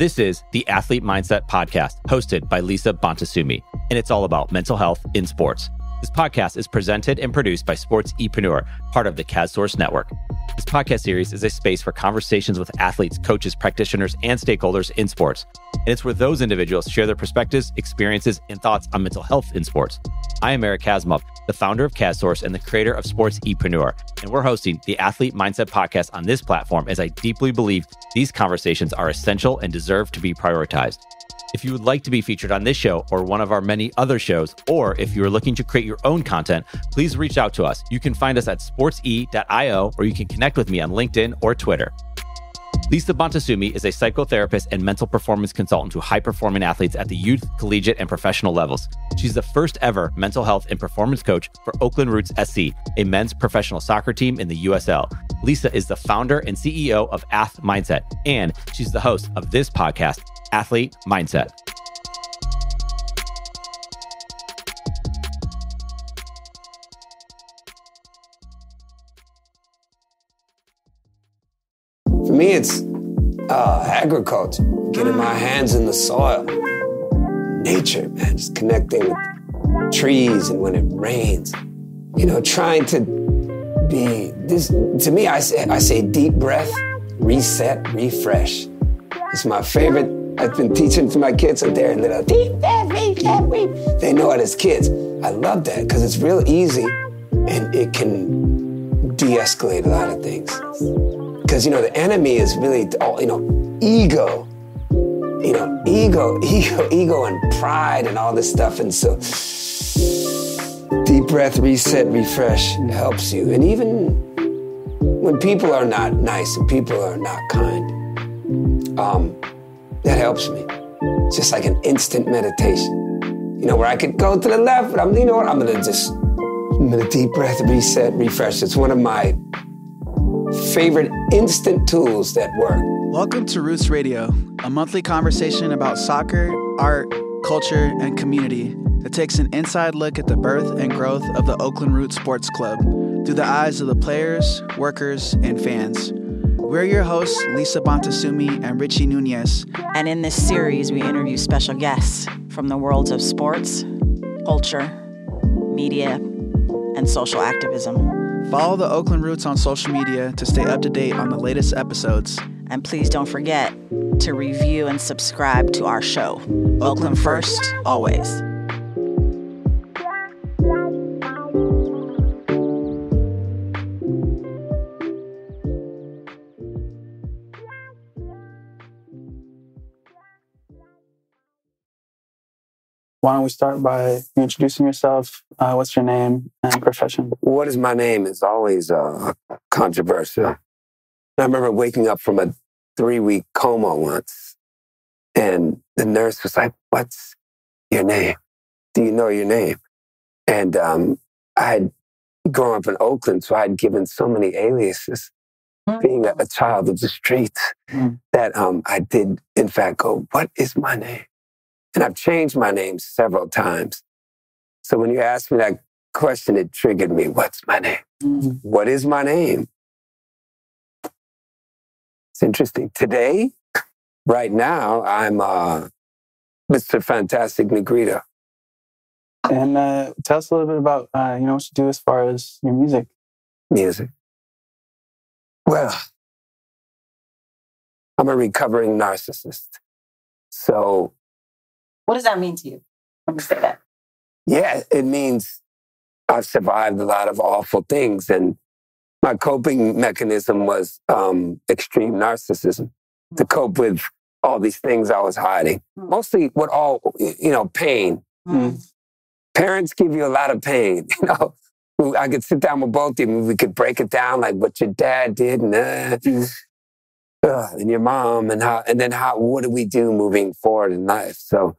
This is the Athlete Mindset Podcast, hosted by Bonta Sumii, and it's all about mental health in sports. This podcast is presented and produced by Sports-epreneur, part of the CASSource Network. This podcast series is a space for conversations with athletes, coaches, practitioners, and stakeholders in sports. And it's where those individuals share their perspectives, experiences, and thoughts on mental health in sports. I am Eric Kasimov, the founder of CASSource and the creator of Sports-epreneur, and we're hosting the Athlete Mindset Podcast on this platform as I deeply believe these conversations are essential and deserve to be prioritized. If you would like to be featured on this show or one of our many other shows, or if you are looking to create your own content, please reach out to us. You can find us at sportse.io, or you can connect with me on LinkedIn or Twitter. Bonta Sumii is a psychotherapist and mental performance consultant to high-performing athletes at the youth, collegiate, and professional levels. She's the first ever mental health and performance coach for Oakland Roots SC, a men's professional soccer team in the USL. Lisa is the founder and CEO of Ath Mindset, and she's the host of this podcast, Athlete Mindset. For me, it's agriculture, getting my hands in the soil. Nature, man, just connecting with trees and when it rains. You know, trying to be this. To me, I say deep breath, reset, refresh. It's my favorite. I've been teaching to my kids out there, and little deep breath, reset, refresh. They know it as kids. I love that because it's real easy and it can de-escalate a lot of things. Because, the enemy is really, ego. Ego and pride and all this stuff. And so deep breath, reset, refresh helps you. And even when people are not nice and people are not kind, that helps me. It's just like an instant meditation. Where I could go to the left, but I'm going to deep breath, reset, refresh. It's one of my favorite instant tools that work. Welcome to Roots Radio, a monthly conversation about soccer, art, culture, and community that takes an inside look at the birth and growth of the Oakland Roots Sports Club through the eyes of the players, workers, and fans. We're your hosts, Bonta Sumii and Richie Nuñez. And in this series, we interview special guests from the worlds of sports, culture, media, and social activism. Follow the Oakland Roots on social media to stay up to date on the latest episodes. And please don't forget to review and subscribe to our show. Oakland first, always. Why don't we start by introducing yourself? What's your name and profession? What is my name is always controversial. I remember waking up from a 3-week coma once, and the nurse was like, "What's your name? Do you know your name?" And I had grown up in Oakland, so I had given so many aliases, being a child of the streets, that I did, in fact, go, "What is my name?" And I've changed my name several times. So when you asked me that question, it triggered me. What's my name? What is my name? It's interesting. Today, right now, I'm Mr. Fantastic Negrito. And tell us a little bit about what you do as far as your music. Music. Well, I'm a recovering narcissist. So what does that mean to you when you say that? Yeah, it means I've survived a lot of awful things, and my coping mechanism was extreme narcissism to cope with all these things I was hiding. Mostly pain. Parents give you a lot of pain. I could sit down with both of them. We could break it down like what your dad did and your mom what do we do moving forward in life? So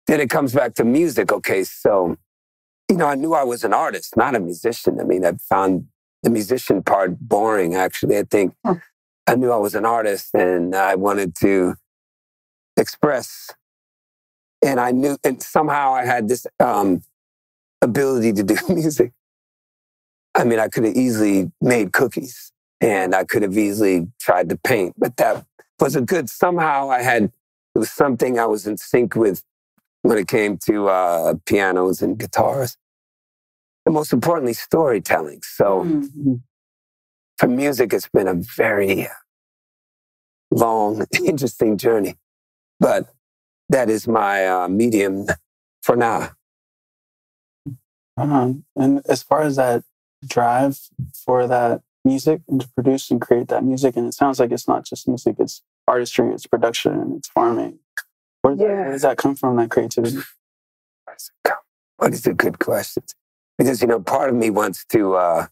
then it comes back to music. Okay, so, I knew I was an artist, not a musician. I mean, I found the musician part boring, actually. I think I knew I was an artist and I wanted to express. And I knew, and somehow I had this ability to do music. I mean, I could have easily made cookies and I could have easily tried to paint, but that was a good, somehow it was something I was in sync with when it came to pianos and guitars. And most importantly, storytelling. So for music, it's been a very long, interesting journey. But that is my medium for now. And as far as that drive for that music and to produce and create that music, and it sounds like it's not just music, it's artistry, it's production, it's farming. Where does that come from, that creativity? What is a good question? Because, part of me wants to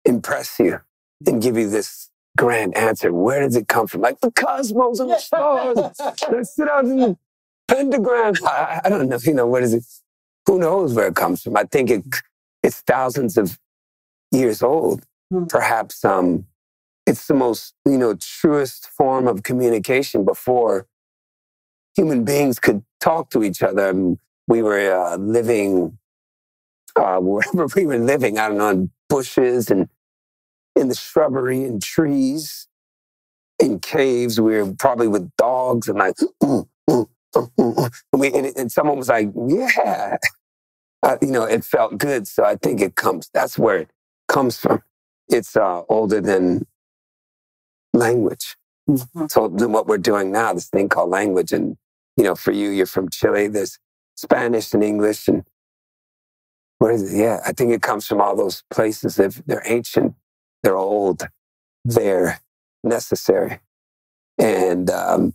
impress you and give you this grand answer. Where does it come from? Like the cosmos and the stars. Let's sit out in the pentagram. I don't know. What is it? Who knows where it comes from? I think it's thousands of years old. Perhaps it's the most, truest form of communication before human beings could talk to each other. We were living wherever we were living, I don't know, in bushes and in the shrubbery and trees, in caves. We were probably with dogs and like, and someone was like, yeah. It felt good. So I think that's where it comes from. It's older than language. So what we're doing now, this thing called language, and, for you, you're from Chile, there's Spanish and English, and what is it? Yeah, I think it comes from all those places. They're ancient, they're old, they're necessary. And I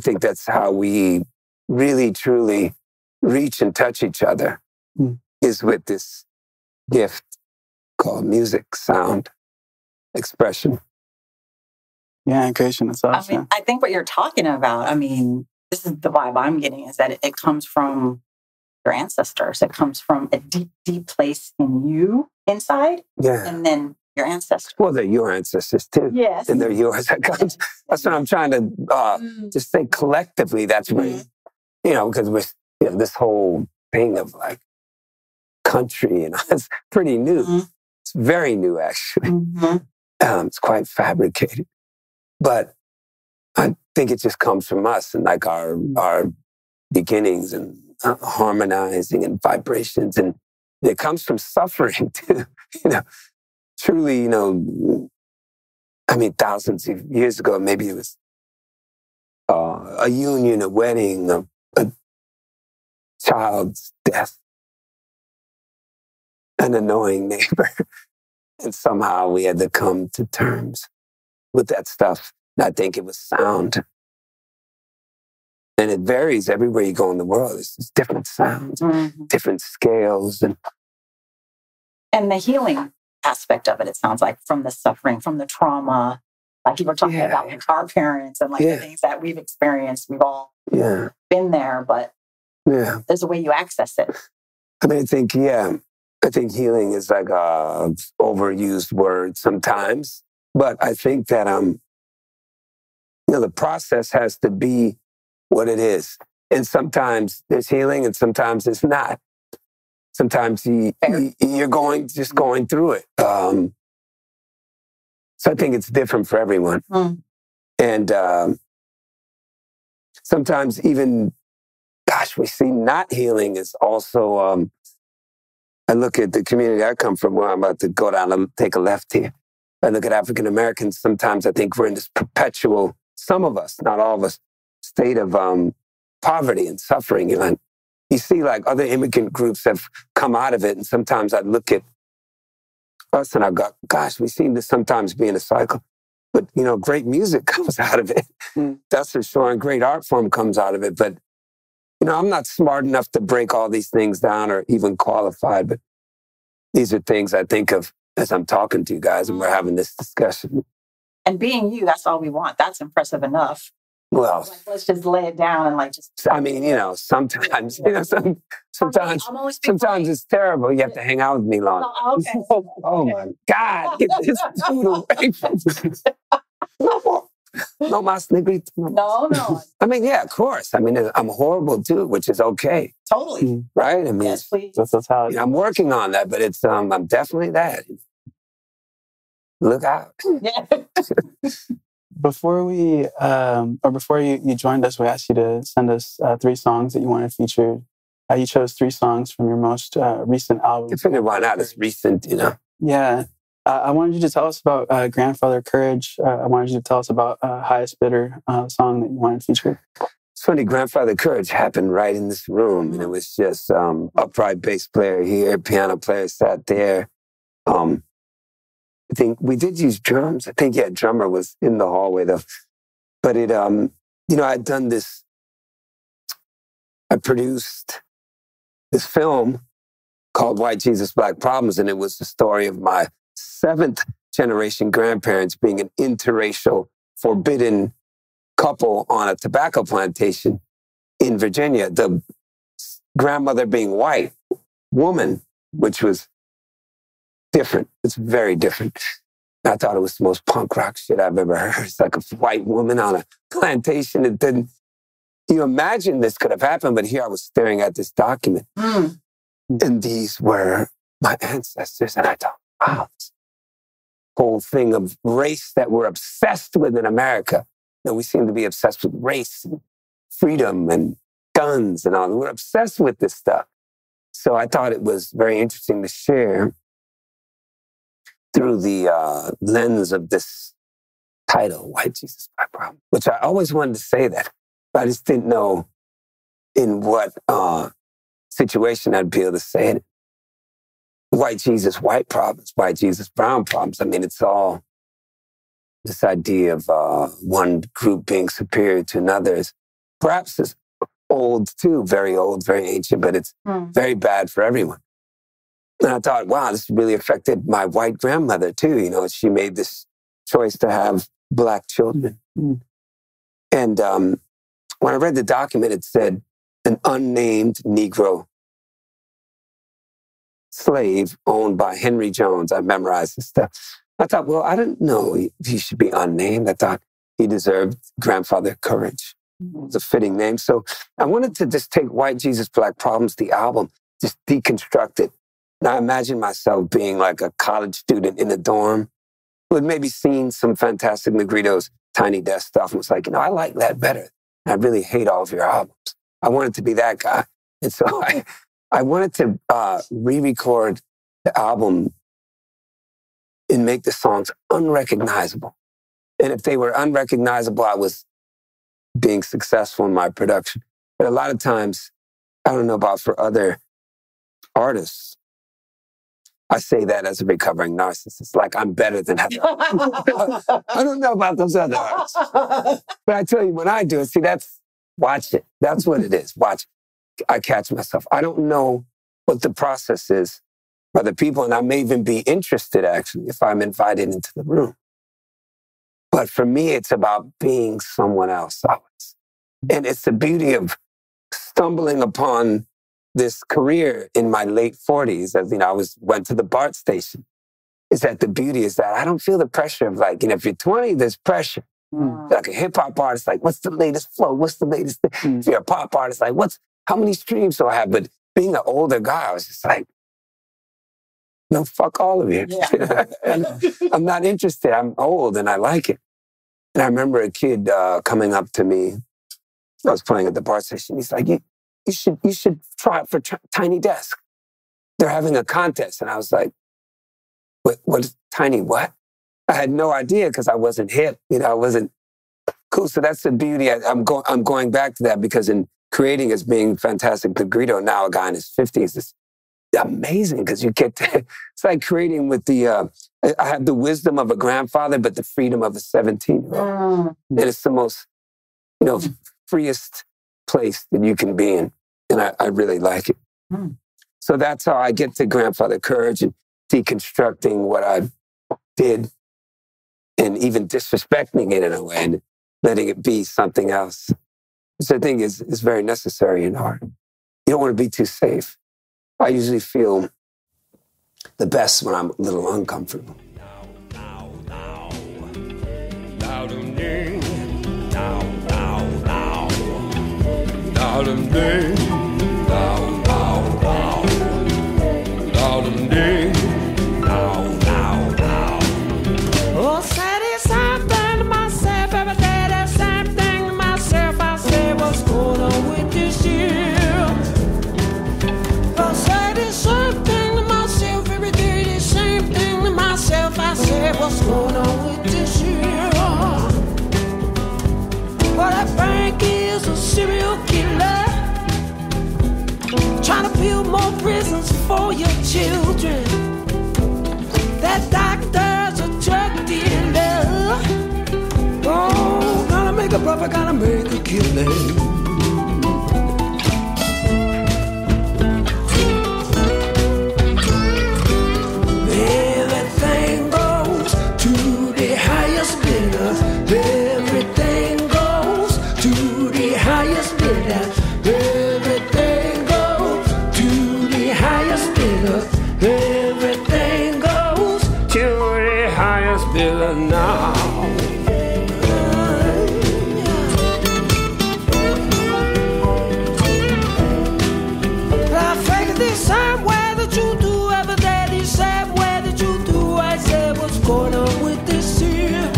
think that's how we really, truly reach and touch each other, is with this gift called music, sound, expression. Yeah, and creation itself. I think what you're talking about, this is the vibe I'm getting, is that it comes from your ancestors. It comes from a deep, deep place in you inside. Yeah. And then your ancestors. Well, they're your ancestors too. Yes. And they're yours. That's what I'm trying to just say collectively. That's where, because we're, this whole thing of like country, it's pretty new. It's very new, actually. It's quite fabricated. But I think it just comes from us and like our beginnings and harmonizing and vibrations. And it comes from suffering too, truly, thousands of years ago, maybe it was a union, a wedding, a child's death, an annoying neighbor. And somehow we had to come to terms with that stuff. And I think it was sound. And it varies everywhere you go in the world. It's different sounds, different scales. And the healing aspect of it, it sounds like, from the suffering, from the trauma, like you were talking about with our parents and the things that we've experienced. We've all been there, but there's a way you access it. I think healing is like a overused word sometimes, but I think that the process has to be what it is, and sometimes there's healing, and sometimes it's not. Sometimes you're going through it. So I think it's different for everyone, and sometimes even, we see not healing is also. I look at the community I come from, where I'm about to go down and take a left here. I look at African Americans. Sometimes I think we're in this perpetual, some of us, not all of us, state of poverty and suffering. You see, like, other immigrant groups have come out of it, and sometimes I look at us and I go, we seem to sometimes be in a cycle. But, great music comes out of it. That's for sure, and great art form comes out of it. But I'm not smart enough to break all these things down or even qualified, but these are things I think of as I'm talking to you guys and we're having this discussion. And being you, that's all we want. That's impressive enough. Well, let's just lay it down and sometimes, sometimes it's terrible. You have to hang out with me long. Oh, okay. Oh my God, get this food away from me. No más, Negrito. No. Of course. I'm horrible too, which is okay. Totally. Right? Yes, please. That's how I'm working on that, but it's I'm definitely that. Look out. Yeah. before you joined us, we asked you to send us 3 songs that you wanted featured. You chose 3 songs from your most recent album. You figured why not? It's recent, you know. Yeah. I wanted you to tell us about Grandfather Courage. I wanted you to tell us about Highest Bidder, song that you wanted featured. It's funny, Grandfather Courage happened right in this room, and it was just upright bass player here, piano player sat there. I think we did use drums. I think, drummer was in the hallway though. But it, I'd done this, I produced this film called White Jesus, Black Problems, and it was the story of my 7th generation grandparents being an interracial, forbidden couple on a tobacco plantation in Virginia. The grandmother being white woman, which was different. It's very different. I thought it was the most punk rock shit I've ever heard. It's like a white woman on a plantation. It didn't. You imagine this could have happened, but here I was staring at this document, and these were my ancestors, and I thought, wow, this whole thing of race that we're obsessed with in America. You know, we seem to be obsessed with race and freedom and guns and all. We're obsessed with this stuff. So I thought it was very interesting to share through the lens of this title, White Jesus, Black Problem, which I always wanted to say that. But I just didn't know in what situation I'd be able to say it. White Jesus, white problems, white Jesus, brown problems. I mean, it's all this idea of one group being superior to another. Perhaps it's old too, very old, very ancient, but it's very bad for everyone. And I thought, wow, this really affected my white grandmother too. You know, she made this choice to have Black children. And when I read the document, it said an unnamed Negro slave owned by Henry Jones. I memorized this stuff. I thought, well, I didn't know he should be unnamed. I thought he deserved Grandfather Courage. It was a fitting name. So I wanted to just take White Jesus, Black Problems, the album, just deconstruct it. And I imagined myself being like a college student in a dorm who had maybe seen some fantastic Negrito's Tiny Desk stuff and was like, I like that better. I really hate all of your albums. I wanted to be that guy. And so I wanted to re-record the album and make the songs unrecognizable. And if they were unrecognizable, I was being successful in my production. But a lot of times, I don't know about for other artists, I say that as a recovering narcissist, like I'm better than other artists. I don't know about those other artists. But I tell you, when I do it, see, watch it. That's what it is. Watch it. I catch myself. I don't know what the process is for the people, and I may even be interested, actually, if I'm invited into the room. But for me, it's about being someone else always. And it's the beauty of stumbling upon this career in my late 40s, as I went to the BART station. Is that the beauty is that I don't feel the pressure of if you're 20, there's pressure. Like a hip hop artist, like, what's the latest flow? What's the latest thing? If you're a pop artist, like, how many streams do I have? But being an older guy, I was just like, no, fuck all of you. Yeah. I'm not interested. I'm old and I like it. And I remember a kid coming up to me. I was playing at the BART station. He's like, you should try it for Tiny Desk. They're having a contest. And I was like, what is Tiny what? I had no idea because I wasn't hip. I wasn't cool. So that's the beauty. I'm going back to that because in creating as being fantastic Negrito, now a guy in his 50s, is amazing because you get to, it's like creating with I have the wisdom of a grandfather, but the freedom of a 17-year-old. And it's the most, freest place that you can be in. And I really like it. So that's how I get to Grandfather Courage and deconstructing what I did and even disrespecting it in a way and letting it be something else, which I think is very necessary in art. You don't want to be too safe. I usually feel the best when I'm a little uncomfortable. Oh, satisfied myself serial killer, trying to build more prisons for your children. That doctor's a drug dealer. Oh, gonna make a profit, gonna make a killing. Everything goes to the highest bidder. Everything goes to the highest bidder. Everything goes to the highest bidder. Everything goes to the highest bidder now. I figured this same way that you do every day, the same way that you do. I said, what's going on with this here?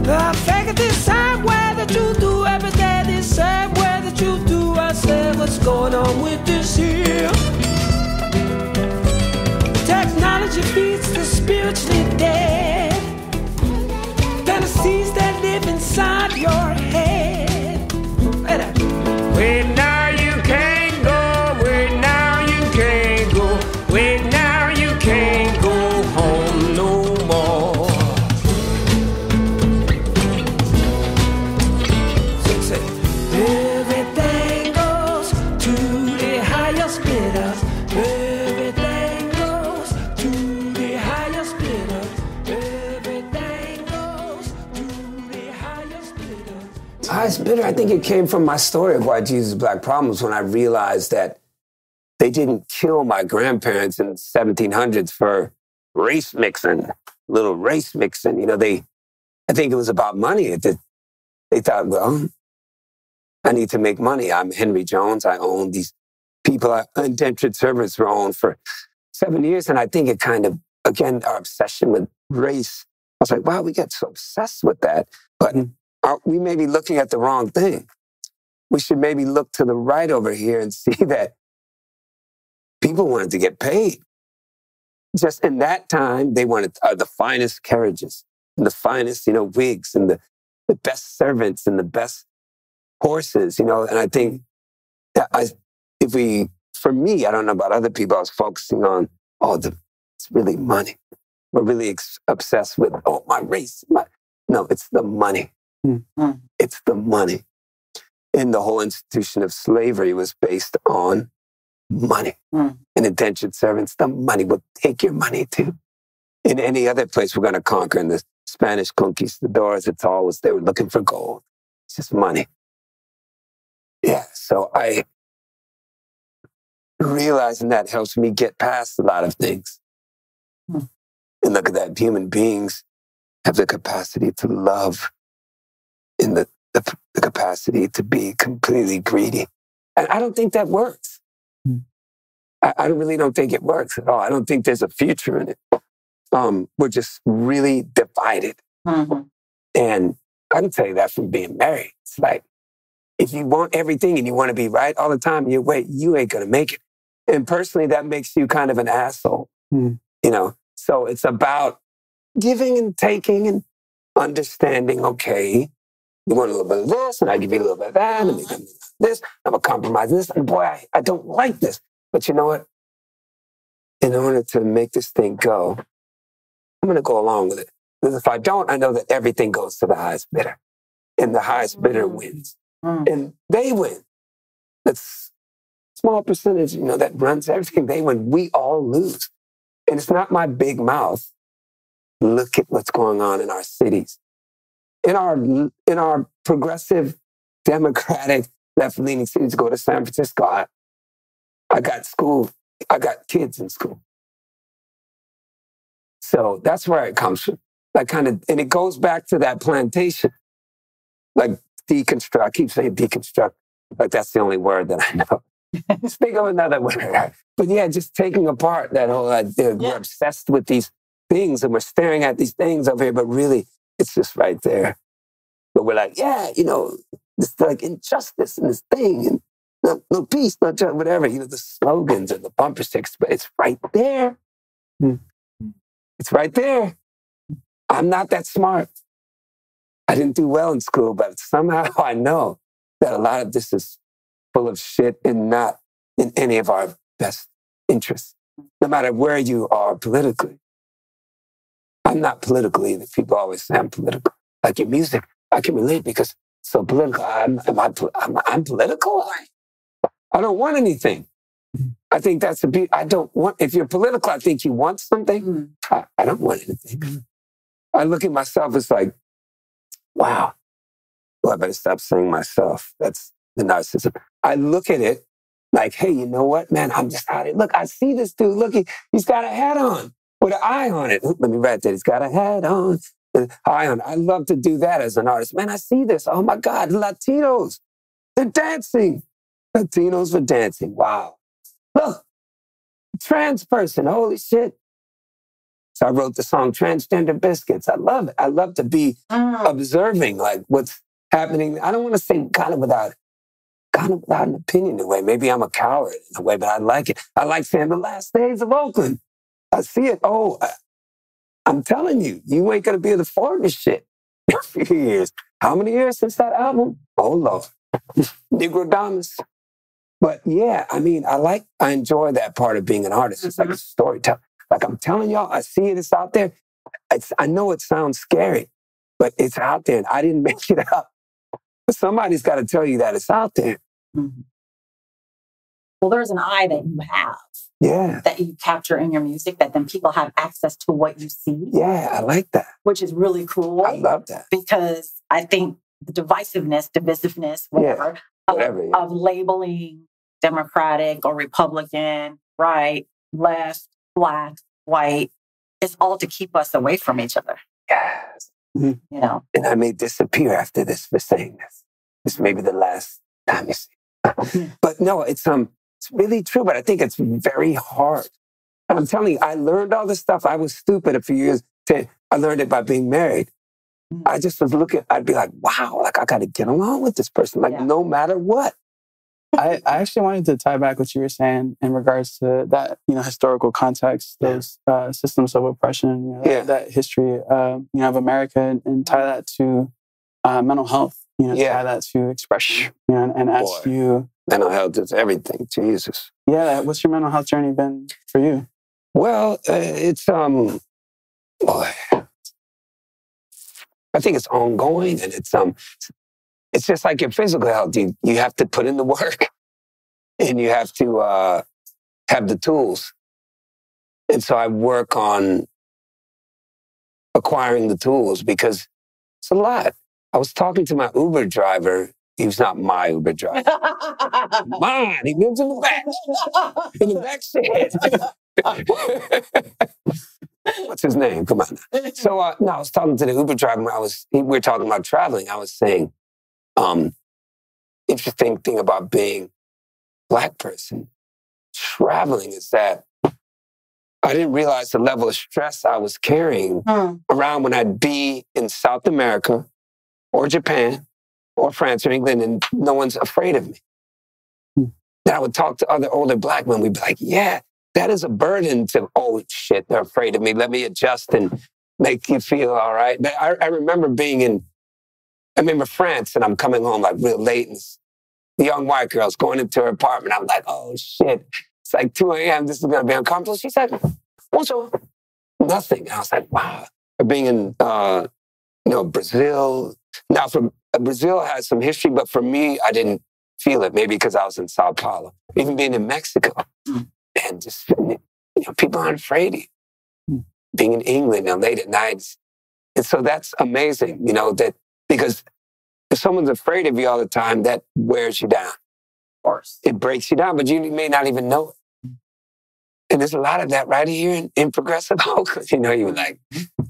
I figured this same way that you do every day, the same way that you do. I said, what's going on with this here? Technology feeds the spiritually dead. Fantasies that live inside your head. Wait, now you can't go. Wait, now you can't go. Wait, now you can't go home no more. Everything goes to the highest bidder. Everything goes to the highest bidder. Everything goes to the highest bidder. Highest bidder, I think it came from my story of why Jesus' Black Problems, when I realized that they didn't kill my grandparents in the 1700s for race mixing, little race mixing. You know, I think it was about money. They thought, well, I need to make money. I'm Henry Jones. I own these people. Indentured servants were owned for 7 years. And I think it kind of, again, our obsession with race. I was like, wow, we get so obsessed with that. But we may be looking at the wrong thing. We should maybe look to the right over here and see that people wanted to get paid. Just in that time, they wanted the finest carriages and the finest, wigs and the best servants and the best horses, and I think that for me, I don't know about other people, I was focusing on, it's really money. We're really obsessed with, my race. No, it's the money. Mm-hmm. It's the money. And the whole institution of slavery was based on money. Mm. And indentured servants, the money will take your money too. In any other place we're going to conquer, in the Spanish conquistadors, they were looking for gold. It's just money. Yeah, so I realizing that helps me get past a lot of things. Mm. And look at that, human beings have the capacity to love and the capacity to be completely greedy. And I don't think that works. Mm. I really don't think it works at all. I don't think there's a future in it. We're just really divided. Mm-hmm. And I can tell you that from being married. It's like, if you want everything and you want to be right all the time, you ain't going to make it. And personally, that makes you kind of an asshole, So it's about giving and taking and understanding, okay, you want a little bit of this, and I give you a little bit of that, and maybe this, I'm going to compromise this, and boy, I don't like this. But you know what? In order to make this thing go, I'm going to go along with it. Because if I don't, I know that everything goes to the highest bidder. And the highest bidder wins. And they win. That's a small percentage, that runs everything. They win. We all lose. And it's not my big mouth. Look at what's going on in our cities. In our progressive, democratic, left-leaning cities, go to San Francisco. I got kids in school. So that's where it comes from. And it goes back to that plantation. Like deconstruct. I keep saying deconstruct. Like that's the only word that I know. Just think of another word. But yeah, just taking apart that whole idea. We're obsessed with these things and we're staring at these things over here, but really it's just right there. But we're like, this like injustice and this thing and no peace, no justice, whatever, the slogans and the bumper stickers, but it's right there. It's right there. I'm not that smart. I didn't do well in school, but somehow I know that a lot of this is full of shit and not in any of our best interests, no matter where you are politically. I'm not political either. People always say I'm political. Like your music, I can relate because it's so political. I'm political? I don't want anything. I think that's I don't want, if you're political, I think you want something. I don't want anything. I look at myself as like, wow, well, I better stop saying myself. That's the narcissism. I look at it like, hey, you know what, man? I'm just out here. Look, I see this dude. Look, he's got a hat on with an eye on it. Let me write that. He's got a hat on, an eye on it. I love to do that as an artist. Man, I see this. Oh my God, Latinos, they're dancing. Latinos for dancing. Wow. Look, trans person. Holy shit. So I wrote the song Transgender Biscuits. I love it. I love to be observing like what's happening. I don't want to say kind of without an opinion in a way. Maybe I'm a coward in a way, but I like it. I like saying the last days of Oakland. I see it. Oh, I'm telling you, you ain't going to be able to afford this shit in a few years. How many years since that album? Oh, Lord. Negrito. But yeah, I mean, I enjoy that part of being an artist. It's like a storyteller. Like I'm telling y'all, I see it, it's out there. I know it sounds scary, but it's out there and I didn't make it up. Somebody's got to tell you that it's out there. Mm-hmm. Well, there's an eye that you have. Yeah. That you capture in your music, that then people have access to what you see. Yeah, I like that. Which is really cool. I love that. Because I think the divisiveness, whatever, of labeling Democratic or Republican, right, left, black, white, is all to keep us away from each other. Yes. Mm-hmm. You know? And I may disappear after this for saying this. This may be the last time you see. But no, it's really true, but I think it's very hard. And I'm telling you, I learned all this stuff. I was stupid a few years. I learned it by being married. I just was looking, I'd be like, wow, like I got to get along with this person, like no matter what. I actually wanted to tie back what you were saying in regards to that, historical context, those systems of oppression, that history, of America, and tie that to mental health, tie that to expression, and ask you. Mental health is everything, Jesus. Yeah, what's your mental health journey been for you? Well, it's, I think it's ongoing, and it's just like your physical health. You have to put in the work, and you have to have the tools. And so I work on acquiring the tools because it's a lot. I was talking to my Uber driver. He was not my Uber driver. Mine. He lives in the back seat. What's his name? Come on. So I was talking to the Uber driver. We were talking about traveling. I was saying, interesting thing about being a Black person, traveling, is that I didn't realize the level of stress I was carrying around when I'd be in South America or Japan or France or England, and no one's afraid of me. Then I would talk to other older Black men. We'd be like, yeah, that is a burden to, oh shit, they're afraid of me. Let me adjust and make you feel all right. But I remember France, and I'm coming home like real late, and the young white girl's going into her apartment. I'm like, oh shit, it's like 2 a.m. This is going to be uncomfortable. She said, also nothing. And I was like, wow. Being in, Brazil. Now, Brazil has some history, but for me, I didn't feel it. Maybe because I was in Sao Paulo. Even being in Mexico, and just people aren't afraid of you. Being in England, late at night, and so that's amazing. That because if someone's afraid of you all the time, that wears you down. Of course, it breaks you down, but you may not even know it. And there's a lot of that right here in progressive Oakland. You're like,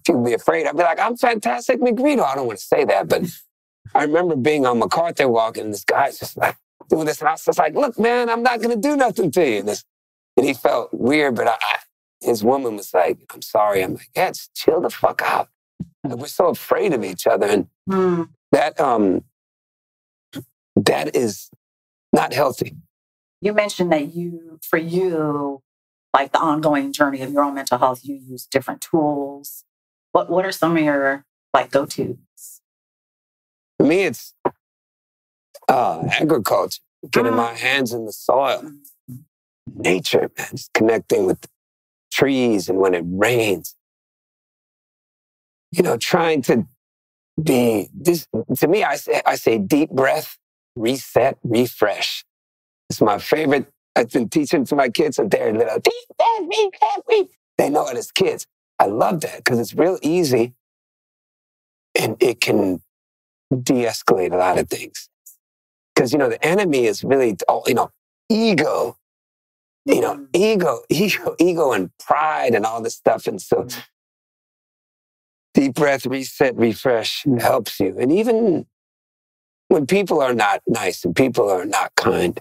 people be afraid. I'd be like, I'm fantastic Negrito. I don't want to say that, but I remember being on MacArthur Walk, and this guy's just like doing this. And I was just like, look, man, I'm not going to do nothing to you. And he felt weird, but his woman was like, I'm sorry. I'm like, yeah, just chill the fuck out. Like, we're so afraid of each other. And that is not healthy. You mentioned that for you, like the ongoing journey of your own mental health, you use different tools. What are some of your go-tos? For me, it's Agriculture, getting my hands in the soil. Nature, man, just connecting with trees and when it rains. Trying to be this. To me, I say deep breath, reset, refresh. It's my favorite. I've been teaching to my kids and they're little deep breath, reset, they know it as kids. I love that because it's real easy and it can de-escalate a lot of things. Because, the enemy is really, ego. Ego and pride and all this stuff. And so deep breath, reset, refresh helps you. And even when people are not nice and people are not kind,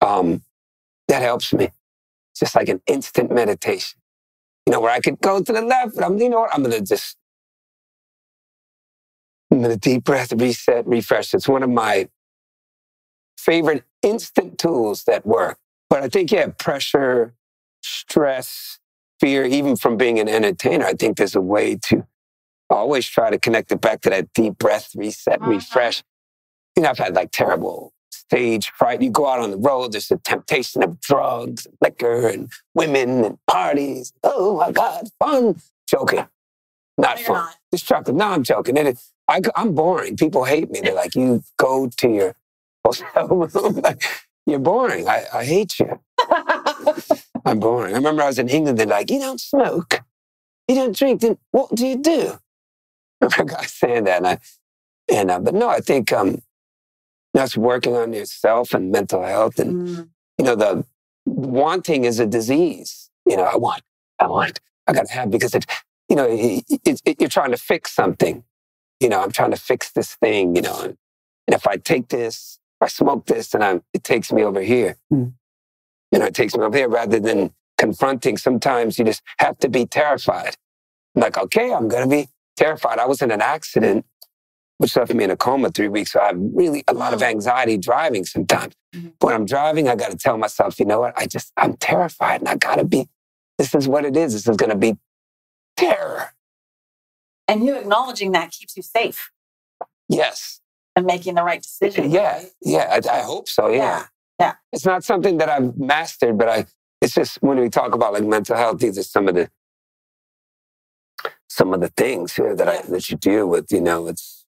that helps me. It's just like an instant meditation. Where I could go to the left, but I'm going to deep breath, reset, refresh. It's one of my favorite instant tools that work. But I think, pressure, stress, fear, even from being an entertainer, I think there's a way to always try to connect it back to that deep breath, reset, refresh. I've had like terrible stage fright. You go out on the road, there's the temptation of drugs, and liquor, and women, and parties. Oh my God, fun. Joking. Not fun. Not. Destructive. No, I'm joking. I'm boring. People hate me. They're like, you go to your hotel room. You're boring. I hate you. I'm boring. I remember I was in England. They're like, you don't smoke. You don't drink. Then what do you do? I remember guys saying that. But no, I think that's working on yourself and mental health. And, the wanting is a disease. I want, I got to have because you're trying to fix something. I'm trying to fix this thing, and if I take this, if I smoke this, then it takes me over here. It takes me over here rather than confronting. Sometimes you just have to be terrified. I'm like, okay, I'm going to be terrified. I was in an accident, which left me in a coma 3 weeks. So I have really a lot of anxiety driving sometimes. When I'm driving, I got to tell myself, you know what? I'm terrified and I got to be, this is what it is. This is going to be terror. And you acknowledging that keeps you safe. Yes. And making the right decision. Yeah. Right? Yeah. I hope so. Yeah. It's not something that I've mastered, but it's just when we talk about like mental health, these are some of the things that you deal with, it's,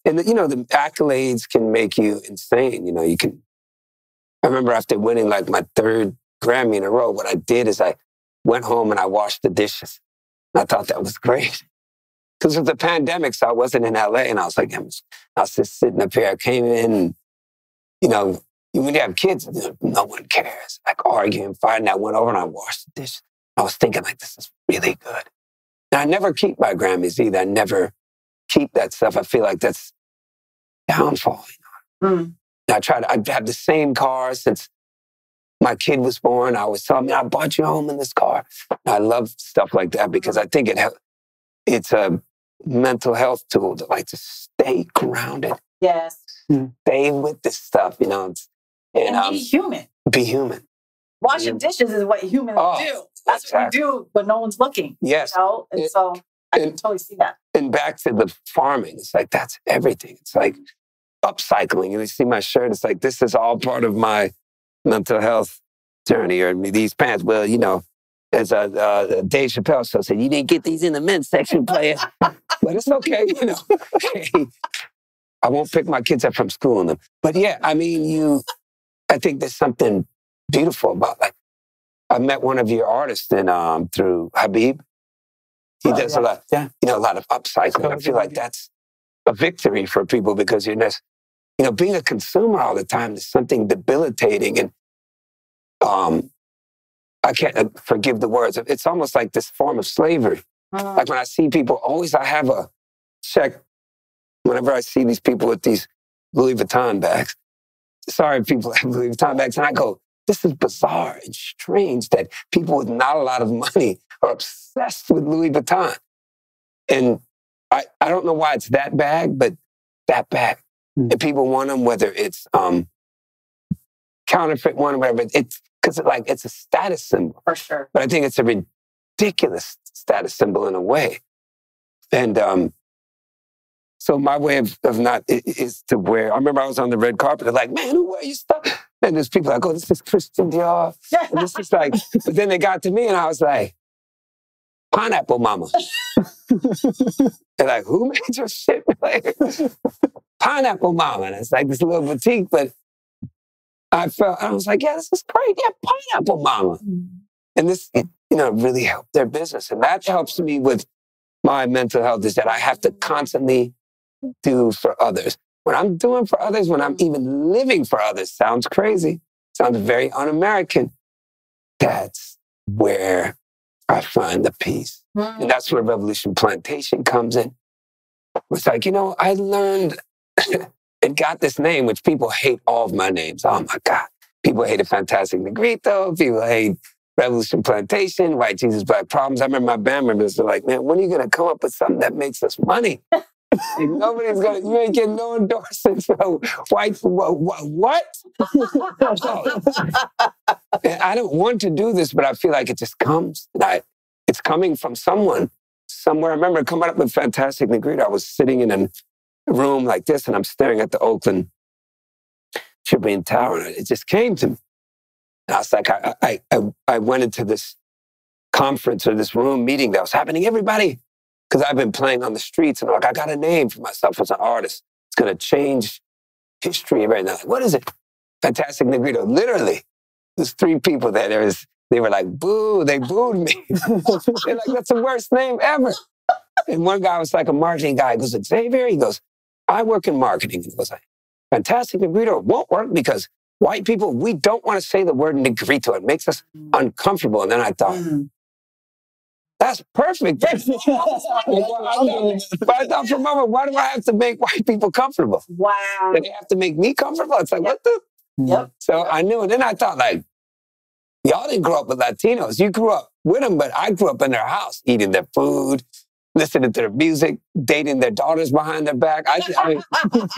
and the accolades can make you insane. I remember after winning like my 3rd Grammy in a row, what I did is I went home and I washed the dishes. And I thought that was great. Because of the pandemic, so I wasn't in LA, and I was like, I was just sitting up here. I came in, and, when you have kids, no one cares. Like arguing, fighting. I went over and I washed the dishes. I was thinking like, this is really good. And I never keep my Grammys either. I never keep that stuff. I feel like that's downfall. And I have the same car since my kid was born. I always tell me, I bought you home in this car. I love stuff like that because I think it's a mental health tool to like to stay grounded. Yes. Stay with this stuff, and be human. Be human. Washing dishes is what humans do. That's what we do when no one's looking. Yes. And so I can totally see that. And back to the farming, it's like that's everything. It's like upcycling. You see my shirt, it's like this is all part of my mental health journey. Or these pants, well, as Dave Chappelle said, you didn't get these in the men's section, player. But it's okay, Hey, I won't pick my kids up from school in them. But yeah, I think there's something beautiful about like, I met one of your artists through Habib. He does a lot, a lot of upcycling. I feel like that's a victory for people because you're just, being a consumer all the time is something debilitating. And I can't forgive the words. It's almost like this form of slavery. Like when I see people, I have a check whenever I see these people with these Louis Vuitton bags. Sorry, people have Louis Vuitton bags. And I go, this is bizarre and strange that people with not a lot of money are obsessed with Louis Vuitton. And I don't know why it's that bag, but that bag. And people want them, whether it's counterfeit one or whatever. It's because it's a status symbol. For sure. But I think it's a ridiculous status symbol in a way. And So my way of not is to wear. I remember I was on the red carpet. They're like, man, who wear your stuff? And there's people like, oh, this is Christian Dior. And this is like, but then they got to me and I was like, Pineapple Mama. They're like, who made your shit? Like, Pineapple Mama. And it's like this little boutique, but I was like, yeah, this is great. Yeah, Pineapple Mama. And this, really helped their business. And that helps me with my mental health, is that I have to constantly do for others. When I'm doing for others, when I'm even living for others, sounds crazy, sounds very un-American. That's where I find the peace. And that's where Revolution Plantation comes in. It's like, I learned and got this name, which people hate all of my names. Oh my God. People hated Fantastic Negrito. People hate Revolution Plantation, White Jesus, Black Problems. I remember my band members were like, man, when are you going to come up with something that makes us money? Nobody's going to, you ain't getting no endorsements for white, what? I don't want to do this, but I feel like it just comes. It's coming from someone, somewhere. I remember coming up with Fantastic Negrito. I was sitting in a room like this, and I'm staring at the Oakland Tribune Tower, and it just came to me. And I was like, I went into this conference or this room meeting that was happening, everybody, because I've been playing on the streets, and I got a name for myself as an artist. It's going to change history right now. Like, what is it? Fantastic Negrito. Literally, there's 3 people there. They were like, boo, they booed me. They're like, that's the worst name ever. And one guy was like a marketing guy. He goes, Xavier, he goes, I work in marketing. And he goes, Fantastic Negrito won't work because white people, we don't want to say the word Negrito. It makes us uncomfortable. And then I thought, that's perfect. But I thought for a moment, why do I have to make white people comfortable? Wow. Do they have to make me comfortable? It's like, what the? Yep. So I knew. And then I thought, like, y'all didn't grow up with Latinos. You grew up with them, but I grew up in their house, eating their food, listening to their music, dating their daughters behind their back. I mean,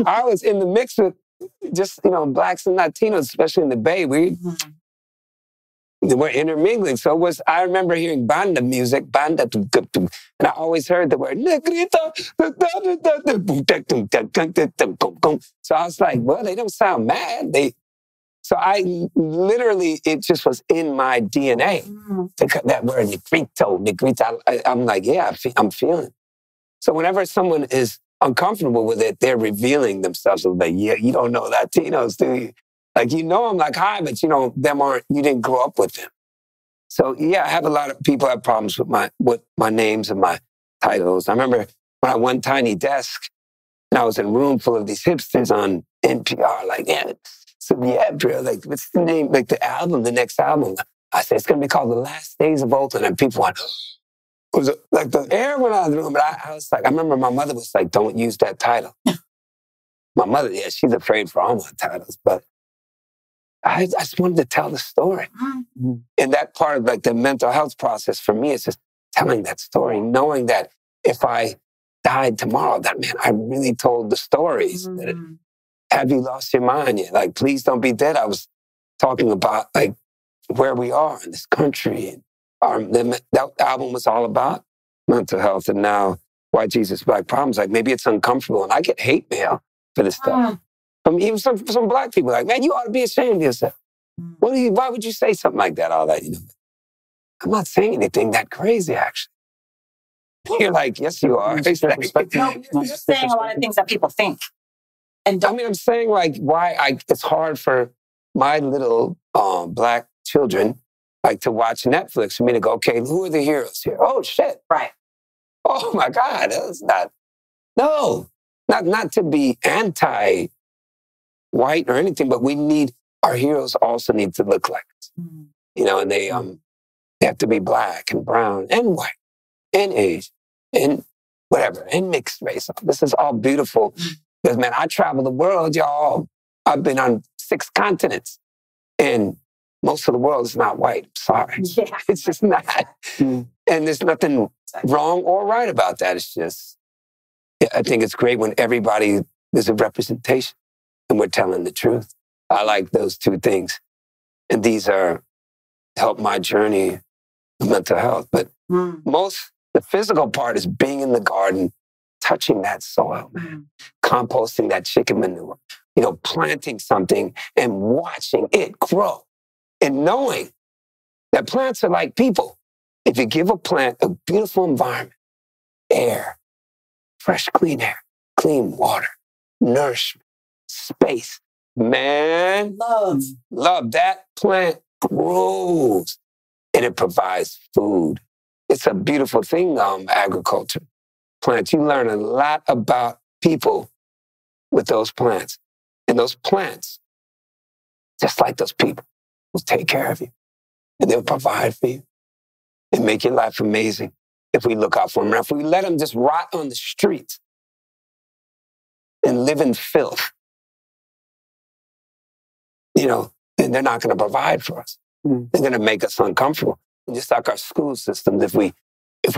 I was in the mix with just, blacks and Latinos, especially in the Bay. We're intermingling. So I remember hearing banda music, and I always heard the word Negrito. So I was like, well, they don't sound mad. So I literally, it just was in my DNA. That word Negrito. I'm like, yeah, I'm feeling it. So whenever someone is uncomfortable with it, they're revealing themselves. Like, yeah, you don't know Latinos, do you? Like, I'm like, hi, but you didn't grow up with them. So yeah, I have a lot of people have problems with my names and my titles. I remember when I won Tiny Desk and I was in a room full of these hipsters on NPR, like, yeah, so yeah, bro, like, what's the name? Like the next album. I said, it's going to be called The Last Days of Oakland. And people went, it was like the air went out of the room. But I was like, I remember my mother was like, don't use that title. My mother, yeah, she's afraid for all my titles, but I just wanted to tell the story. And that part of like the mental health process for me is just telling that story, knowing that if I died tomorrow, that, man, I really told the stories. Have you lost your mind yet? Like, please don't be dead. I was talking about like where we are in this country. And that album was all about mental health. And now White Jesus, Black Problems, like maybe it's uncomfortable. And I get hate mail for this stuff. From even some black people, like, man, you ought to be ashamed of yourself. Why would you say something like that, all that? I'm not saying anything that crazy, actually. You're like, yes, you are. You're saying a lot of things that people think. And I'm saying like why it's hard for my little black children like to watch Netflix for me to go, okay, who are the heroes here? Oh, shit. Right. Oh, my God. That's not to be anti-white or anything, but our heroes also need to look like us. And they have to be black and brown and white and Asian and whatever, and mixed race. This is all beautiful. Because, man, I travel the world, y'all. I've been on 6 continents. And most of the world is not white. I'm sorry. Yeah. It's just not. And there's nothing wrong or right about that. It's just, I think it's great when there's a representation and we're telling the truth. I like those 2 things. And these help my journey of mental health. But the physical part is being in the garden, touching that soil, man. Composting that chicken manure, planting something and watching it grow and knowing that plants are like people. If you give a plant a beautiful environment, air, fresh, clean air, clean water, nourishment, space, man, love, that plant grows and it provides food. It's a beautiful thing, agriculture. Plants, you learn a lot about people with those plants. And those plants, just like those people, will take care of you. And they'll provide for you and make your life amazing if we look out for them. If we let them just rot on the streets and live in filth, then they're not going to provide for us. They're going to make us uncomfortable. And just like our school systems, if we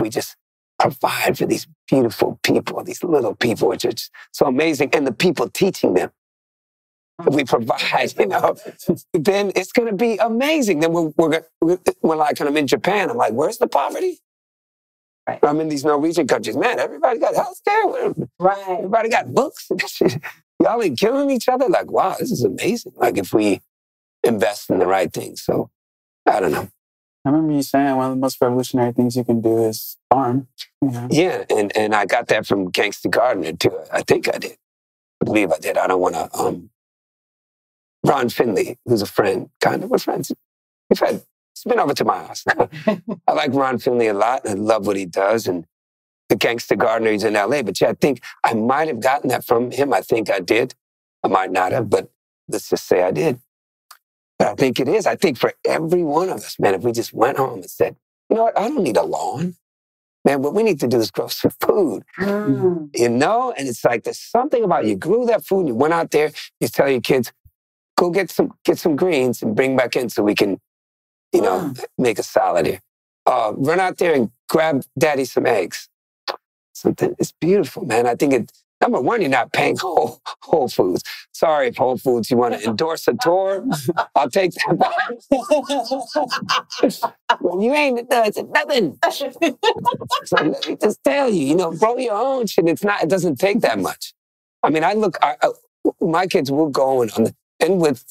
just provide for these beautiful people, these little people, which are just so amazing, and the people teaching them. If we provide, then it's going to be amazing. Then we're like, I'm in Japan, I'm like, where's the poverty? Right. I'm in these Norwegian countries. Man, everybody got healthcare. Right. Everybody got books. Y'all ain't killing each other. Like, wow, this is amazing. Like if we invest in the right things. So I don't know. I remember you saying one of the most revolutionary things you can do is farm. Yeah, and I got that from Gangsta Gardener too. I think I did. I believe I did. I don't want to... Ron Finley, who's a friend, we're friends. He's been over to my house. I like Ron Finley a lot, and I love what he does. And the Gangsta Gardener, he's in LA. But yeah, I think I might have gotten that from him. I think I did. I might not have, but let's just say I did. But I think it is. I think for every one of us, man, if we just went home and said, you know what, I don't need a lawn. Man, what we need to do is grow some food, And it's like there's something about you grew that food, you went out there, you tell your kids, go get some greens and bring back in so we can, make a salad here. Run out there and grab daddy some eggs. Something, it's beautiful, man. I think number one, you're not paying Whole Foods. Sorry if Whole Foods, you want to endorse a tour, I'll take that back. When you ain't it's nothing. So let me just tell you, grow your own shit. It doesn't take that much. I mean, my kids will go and with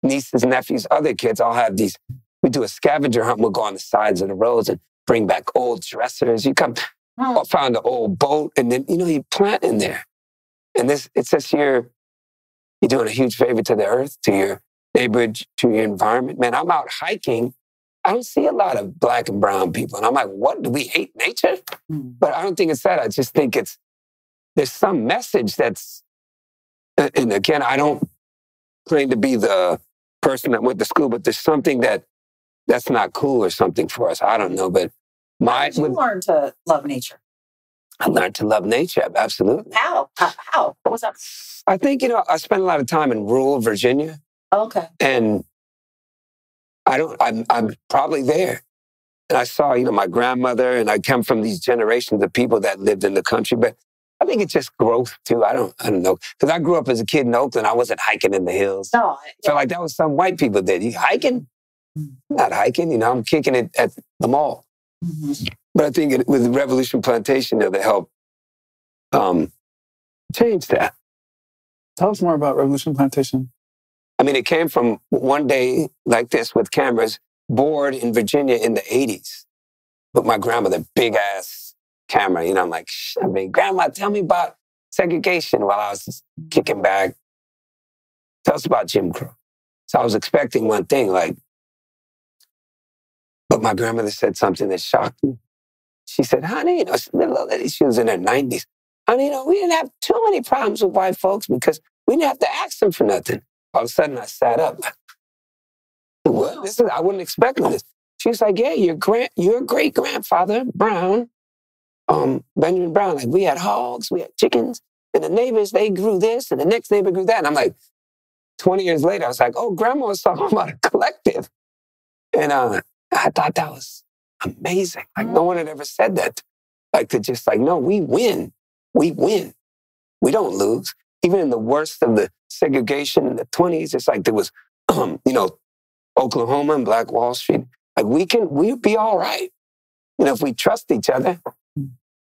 nieces, nephews, other kids, I'll have these, we do a scavenger hunt. We'll go on the sides of the roads and bring back old dressers. You come, I'll find an old boat and then, you plant in there. And it says you're doing a huge favor to the earth, to your neighborhood, to your environment. Man, I'm out hiking. I don't see a lot of black and brown people. And I'm like, what, do we hate nature? But I don't think it's that. I just think there's some message that's, and again, I don't claim to be the person that went to school, but there's something that's not cool or something for us. I don't know, but How did you learn to love nature? I learned to love nature, absolutely. How? What was that? I think, I spent a lot of time in rural Virginia. Okay. And I'm probably there. And I saw, my grandmother, and I come from these generations of people that lived in the country, but I think it's just growth too. I don't know. Because I grew up as a kid in Oakland. I wasn't hiking in the hills. No. Felt like that was some white people did. You hiking? Not hiking, I'm kicking it at the mall. Mm-hmm. But I think with Revolution Plantation, they help change that. Tell us more about Revolution Plantation. I mean, it came from one day like this with cameras, bored in Virginia in the 80s. With my grandmother, big ass camera, I'm like, Grandma, tell me about segregation while I was just kicking back. Tell us about Jim Crow. So I was expecting one thing, but my grandmother said something that shocked me. She said, honey, little lady, she was in her 90s. Honey, we didn't have too many problems with white folks because we didn't have to ask them for nothing. All of a sudden, I sat up. What? I wasn't expecting this. She was like, yeah, your great-grandfather, Brown, Benjamin Brown, we had hogs, we had chickens, and the neighbors, they grew this, and the next neighbor grew that. And I'm like, 20 years later, I was like, oh, Grandma was talking about a collective. And I thought that was amazing. No one had ever said that. No, we win. We win. We don't lose. Even in the worst of the segregation in the 20s, it's like there was, Oklahoma and Black Wall Street. We'll be all right. If we trust each other,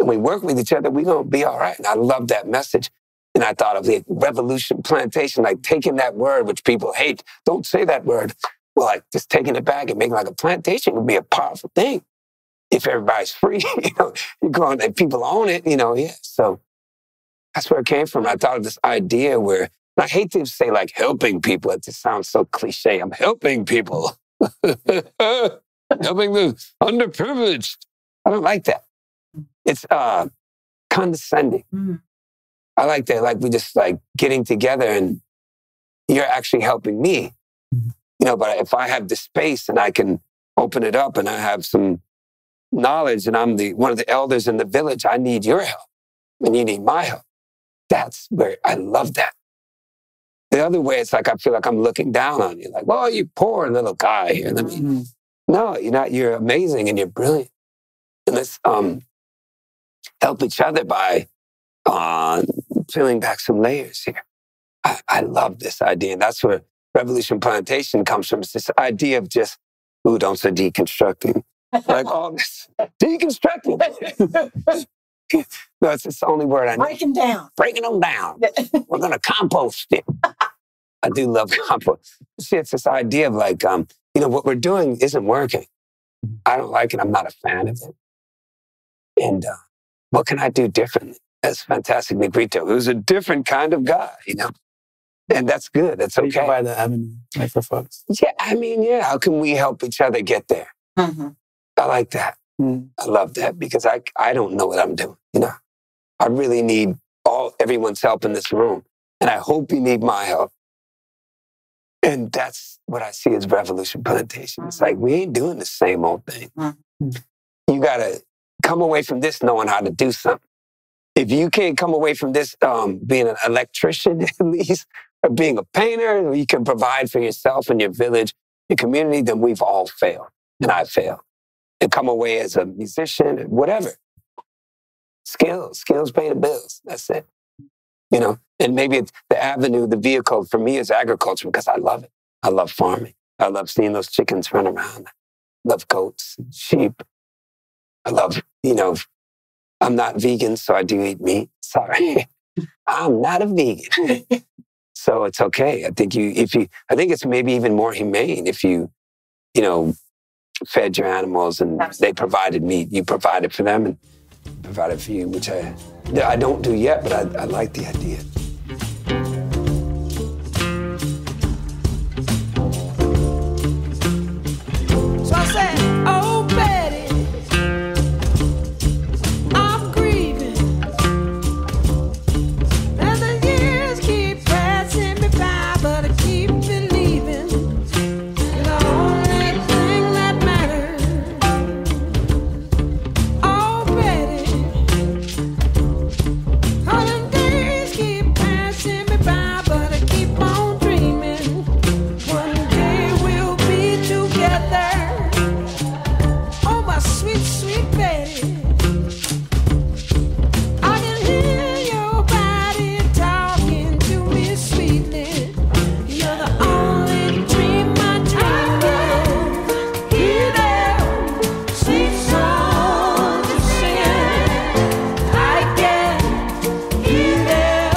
and we work with each other, we're going to be all right. And I love that message. And I thought of the revolution plantation, like taking that word, which people hate. Don't say that word. Well, like just taking it back and making like a plantation would be a powerful thing. If everybody's free, you go on and people own it, So that's where it came from. I thought of this idea where, and I hate to say like helping people. It just sounds so cliche. I'm helping people. Helping the underprivileged. I don't like that. It's condescending. Mm. I like that. Like we just like getting together and you're actually helping me. But if I have the space and I can open it up and I have some knowledge and I'm one of the elders in the village, I need your help and you need my help. That's where I love that. The other way, it's like I feel like I'm looking down on you. Like, well, you poor little guy here. No, you're not. You're amazing and you're brilliant. And let's help each other by peeling back some layers here. I love this idea. And that's where Revolution Plantation comes from. It's this idea of just, don't say deconstructing. Like all this, deconstructing. No, it's the only word I know. Breaking them down. We're going to compost it. I do love compost. See, it's this idea of like, what we're doing isn't working. I don't like it. I'm not a fan of it. And what can I do differently? That's fantastic. Negrito, who's a different kind of guy, And that's good. That's okay. You provide the avenue for folks. Yeah, how can we help each other get there? Mm-hmm. I like that. Mm. I love that because I don't know what I'm doing. I really need everyone's help in this room. And I hope you need my help. And that's what I see as Revolution Plantation. It's like, we ain't doing the same old thing. Mm-hmm. You got to come away from this knowing how to do something. If you can't come away from this being an electrician, at least, or being a painter, or you can provide for yourself and your village, your community, then we've all failed. And I failed. And come away as a musician, whatever. Skills pay the bills. That's it. And maybe it's the avenue, the vehicle for me is agriculture because I love it. I love farming. I love seeing those chickens run around. I love goats and sheep. I love, I'm not vegan, so I do eat meat. Sorry. I'm not a vegan. So it's okay. I think I think it's maybe even more humane if you fed your animals and they provided meat. You provided for them and provided for you, which I don't do yet, but I like the idea. So I said, oh, Betty, I'm grieving. And the years keep passing me by, but I keep believing. The only thing that matters. Oh, Betty, all them days keep passing me by, but I keep on dreaming. One day we'll be together. Oh, my sweet, sweet Betty. I can hear your body talking to me sweetly. You're the only dream I dream of. Hear them sweet songs you're singing. I can hear them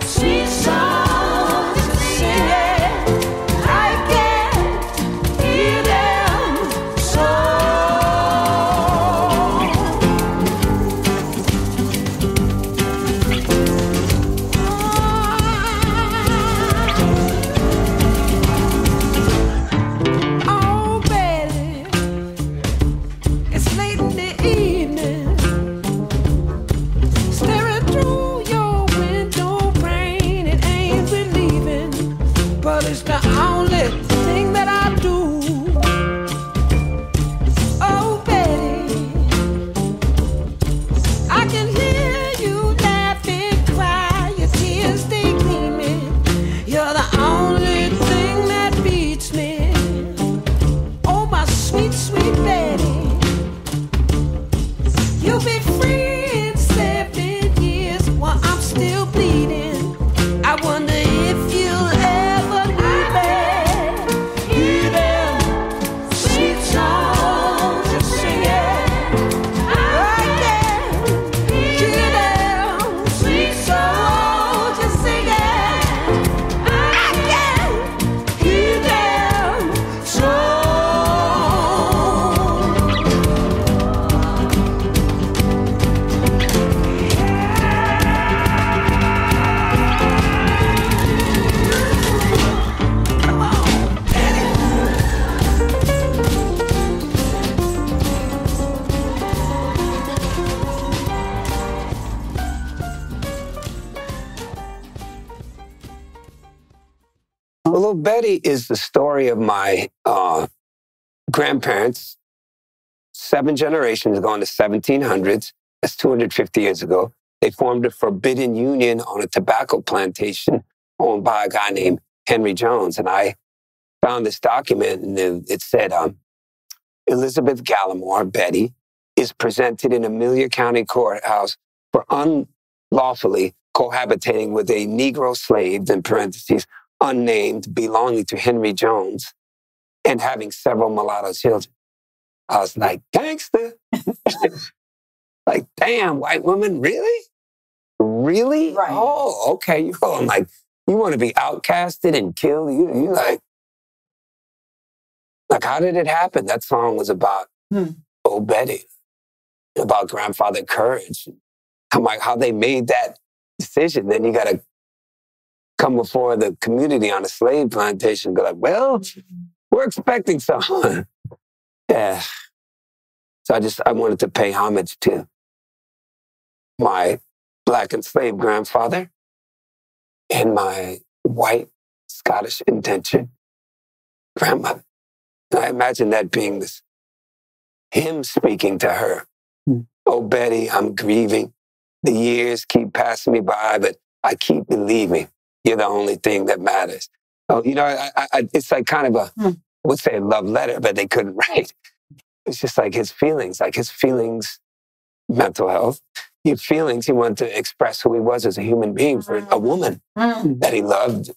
sweet songs you're singing. I can hear them songs. Oh, Betty, it's late in the evening. Staring through your window pane, it ain't relieving, but it's the only thing that I do. Oh, Betty, I can hear you laughing, cry, your tears they gleaming. You're the only thing that beats me. Oh, my sweet, sweet Betty. You'll be free in 7 years while I'm still bleeding. I wonder if you'll ever leave me. Hear them Well, Little Betty is the story of my grandparents, 7 generations going to 1700s. That's 250 years ago. They formed a forbidden union on a tobacco plantation owned by a guy named Henry Jones. And I found this document, and it said, Elizabeth Gallimore, Betty, is presented in Amelia County Courthouse for unlawfully cohabitating with a Negro slave, in parentheses, unnamed, belonging to Henry Jones, and having several mulatto children. I was like, gangster. Like, damn, white woman, really? Really? Right. Oh, okay. I'm like, you want to be outcasted and killed? You like, how did it happen? That song was about Old Betty, about grandfather courage. How they made that decision. Then you got to come before the community on a slave plantation and go like, well, we're expecting someone. Yeah. So I wanted to pay homage to my Black enslaved grandfather and my white Scottish indentured grandmother. And I imagine that being him speaking to her. Oh, Betty, I'm grieving. The years keep passing me by, but I keep believing you're the only thing that matters. Oh, it's like kind of I would say a love letter, but they couldn't write. It's just like his feelings, mental health. His feelings, he wanted to express who he was as a human being for a woman that he loved.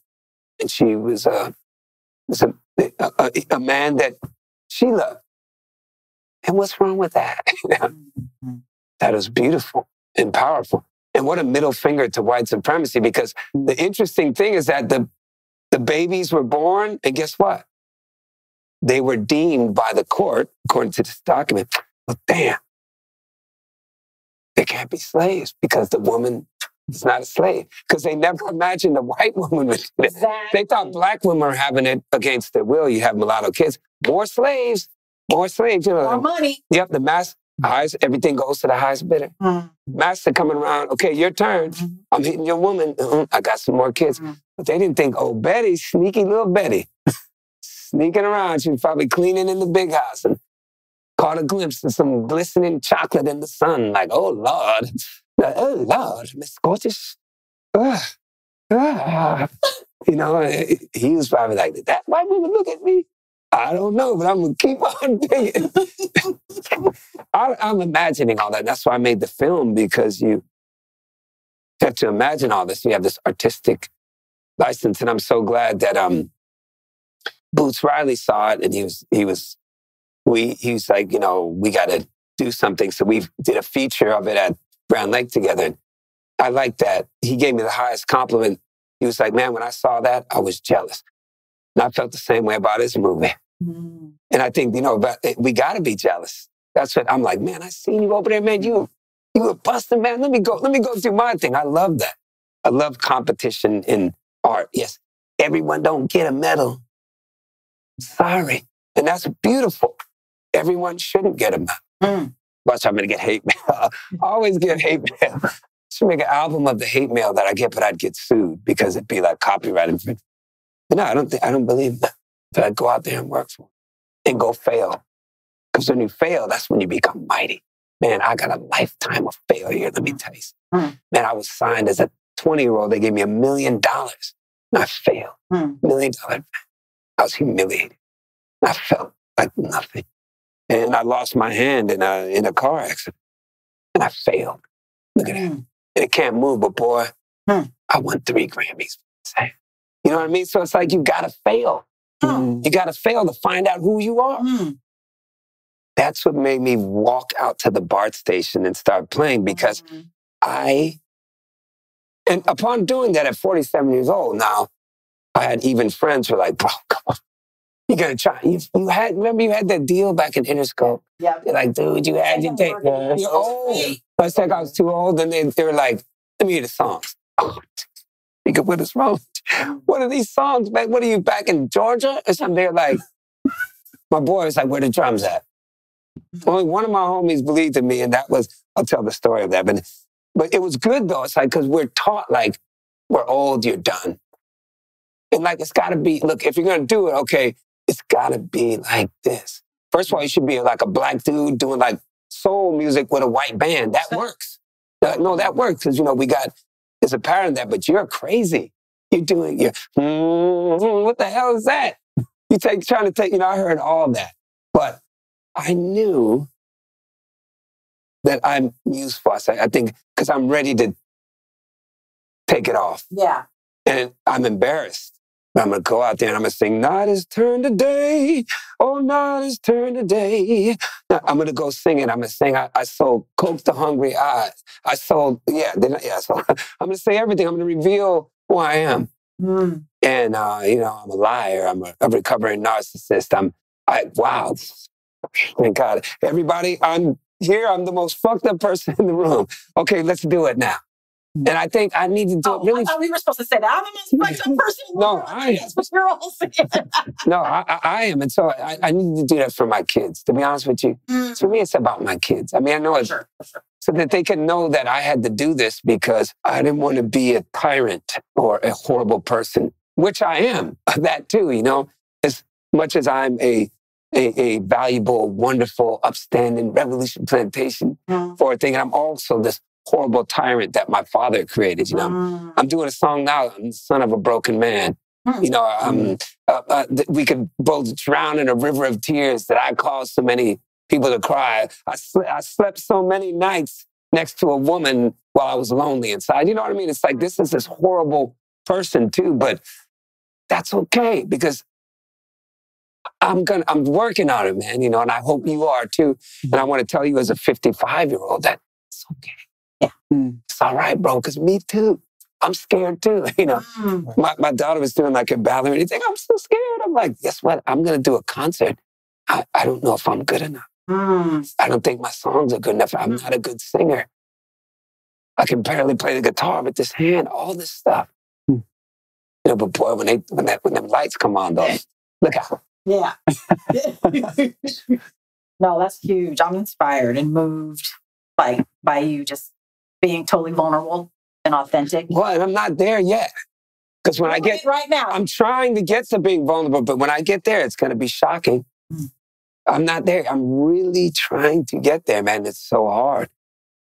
And she was a man that she loved. And what's wrong with that? That is beautiful and powerful. And what a middle finger to white supremacy, because the interesting thing is that the babies were born, and guess what? They were deemed by the court, according to this document, well, damn, they can't be slaves because the woman is not a slave. Because they never imagined a white woman would do it. Exactly. They thought Black women were having it against their will. You have mulatto kids, more slaves. More money. Yep, the mass, highest, everything goes to the highest bidder. Master coming around, okay, your turn. I'm hitting your woman. I got some more kids. But they didn't think, oh, Betty, sneaky little Betty. Sneaking around, she was probably cleaning in the big house and caught a glimpse of some glistening chocolate in the sun. Like, oh, Lord. Oh, Lord, Miss Gorgeous. He was probably like, did that white woman look at me? I don't know, but I'm going to keep on digging. I'm imagining all that. That's why I made the film, because you have to imagine all this. You have this artistic license. And I'm so glad that Boots Riley saw it, and he was like, we got to do something. So we did a feature of it at Grand Lake together. I like that. He gave me the highest compliment. He was like, man, when I saw that, I was jealous. And I felt the same way about his movie. And I think, we got to be jealous. That's what I'm like, man, I seen you over there, man. You were busting, man. Let me go through my thing. I love that. I love competition in art. Yes, everyone don't get a medal. Sorry. And that's beautiful. Everyone shouldn't get a medal. Watch, I'm going to get hate mail. I always get hate mail. I should make an album of the hate mail that I get, but I'd get sued because it'd be like copyright infringement. But no, I don't believe that. So I'd go out there and work for it and go fail. Because when you fail, that's when you become mighty. Man, I got a lifetime of failure, let me tell you something. Man, I was signed as a 20-year-old. They gave me $1 million. And I failed. $1 million. I was humiliated. I felt like nothing. And I lost my hand in a car accident. And I failed. Look at that. And it can't move, but boy, I won 3 Grammys. You know what I mean? So it's like you got to fail. You got to fail to find out who you are. That's what made me walk out to the BART station and start playing, because and upon doing that at 47 years old, now I had even friends who were like, bro, come on. You're going to try. Remember you had that deal back in Interscope? Yeah. They're like, dude, you had your date. You're old. I said I was too old. And they were like, let me hear the songs. Oh, nigga, what is wrong? What are these songs, man? What are you, back in Georgia or something? They're like, my boy was like, where the drums at? Only one of my homies believed in me, and that was, I'll tell the story of that. But it was good, though. It's like, because we're taught, like, we're old, you're done. And like, it's got to be, look, if you're going to do it, okay, it's got to be like this. First of all, you should be like a black dude doing like soul music with a white band. That works. No, that works because, there's a pattern there, but you're crazy. You're doing, what the hell is that? Trying to take, I heard all that. But I knew that I'm useful. I think because I'm ready to take it off. Yeah. And I'm embarrassed. I'm going to go out there and I'm going to sing, night is turn today. Oh, night is turn today. Now, I'm going to go sing it. I'm going to sing, I sold Coke to Hungry Eyes. I sold, so I'm going to say everything. I'm going to reveal who I am. Mm. And, I'm a liar. I'm a recovering narcissist. Wow. Thank God. Everybody, I'm here. I'm the most fucked up person in the room. Okay, let's do it now. And I think I need to do it really. I thought we were supposed to say that. I'm the most fucked up person. No, I am. That's what you're all saying. No, I am. And so I need to do that for my kids, to be honest with you. Mm. For me, it's about my kids. I mean, I know it's sure. So that they can know that I had to do this because I didn't want to be a tyrant or a horrible person, which I am. That too, as much as I'm a valuable, wonderful, upstanding revolution plantation forward thing. And I'm also this horrible tyrant that my father created. I'm doing a song now. I'm the son of a broken man. We could both drown in a river of tears that I caused so many people to cry. I slept so many nights next to a woman while I was lonely inside. You know what I mean? It's like, this is this horrible person too, but that's okay because I'm working on it, man, and I hope you are too. And I want to tell you as a 55-year-old that it's okay. Yeah. It's all right, bro, because me too. I'm scared too, My daughter was doing like a ballet and I'm so scared. I'm like, guess what? I'm going to do a concert. I don't know if I'm good enough. I don't think my songs are good enough. I'm not a good singer. I can barely play the guitar with this hand, all this stuff. But boy, when them lights come on though, look out. Yeah. No, that's huge. I'm inspired and moved by you just being totally vulnerable and authentic. Well, and I'm not there yet. Because when I get right now, I'm trying to get to being vulnerable, but when I get there, it's going to be shocking. I'm not there. I'm really trying to get there, man. It's so hard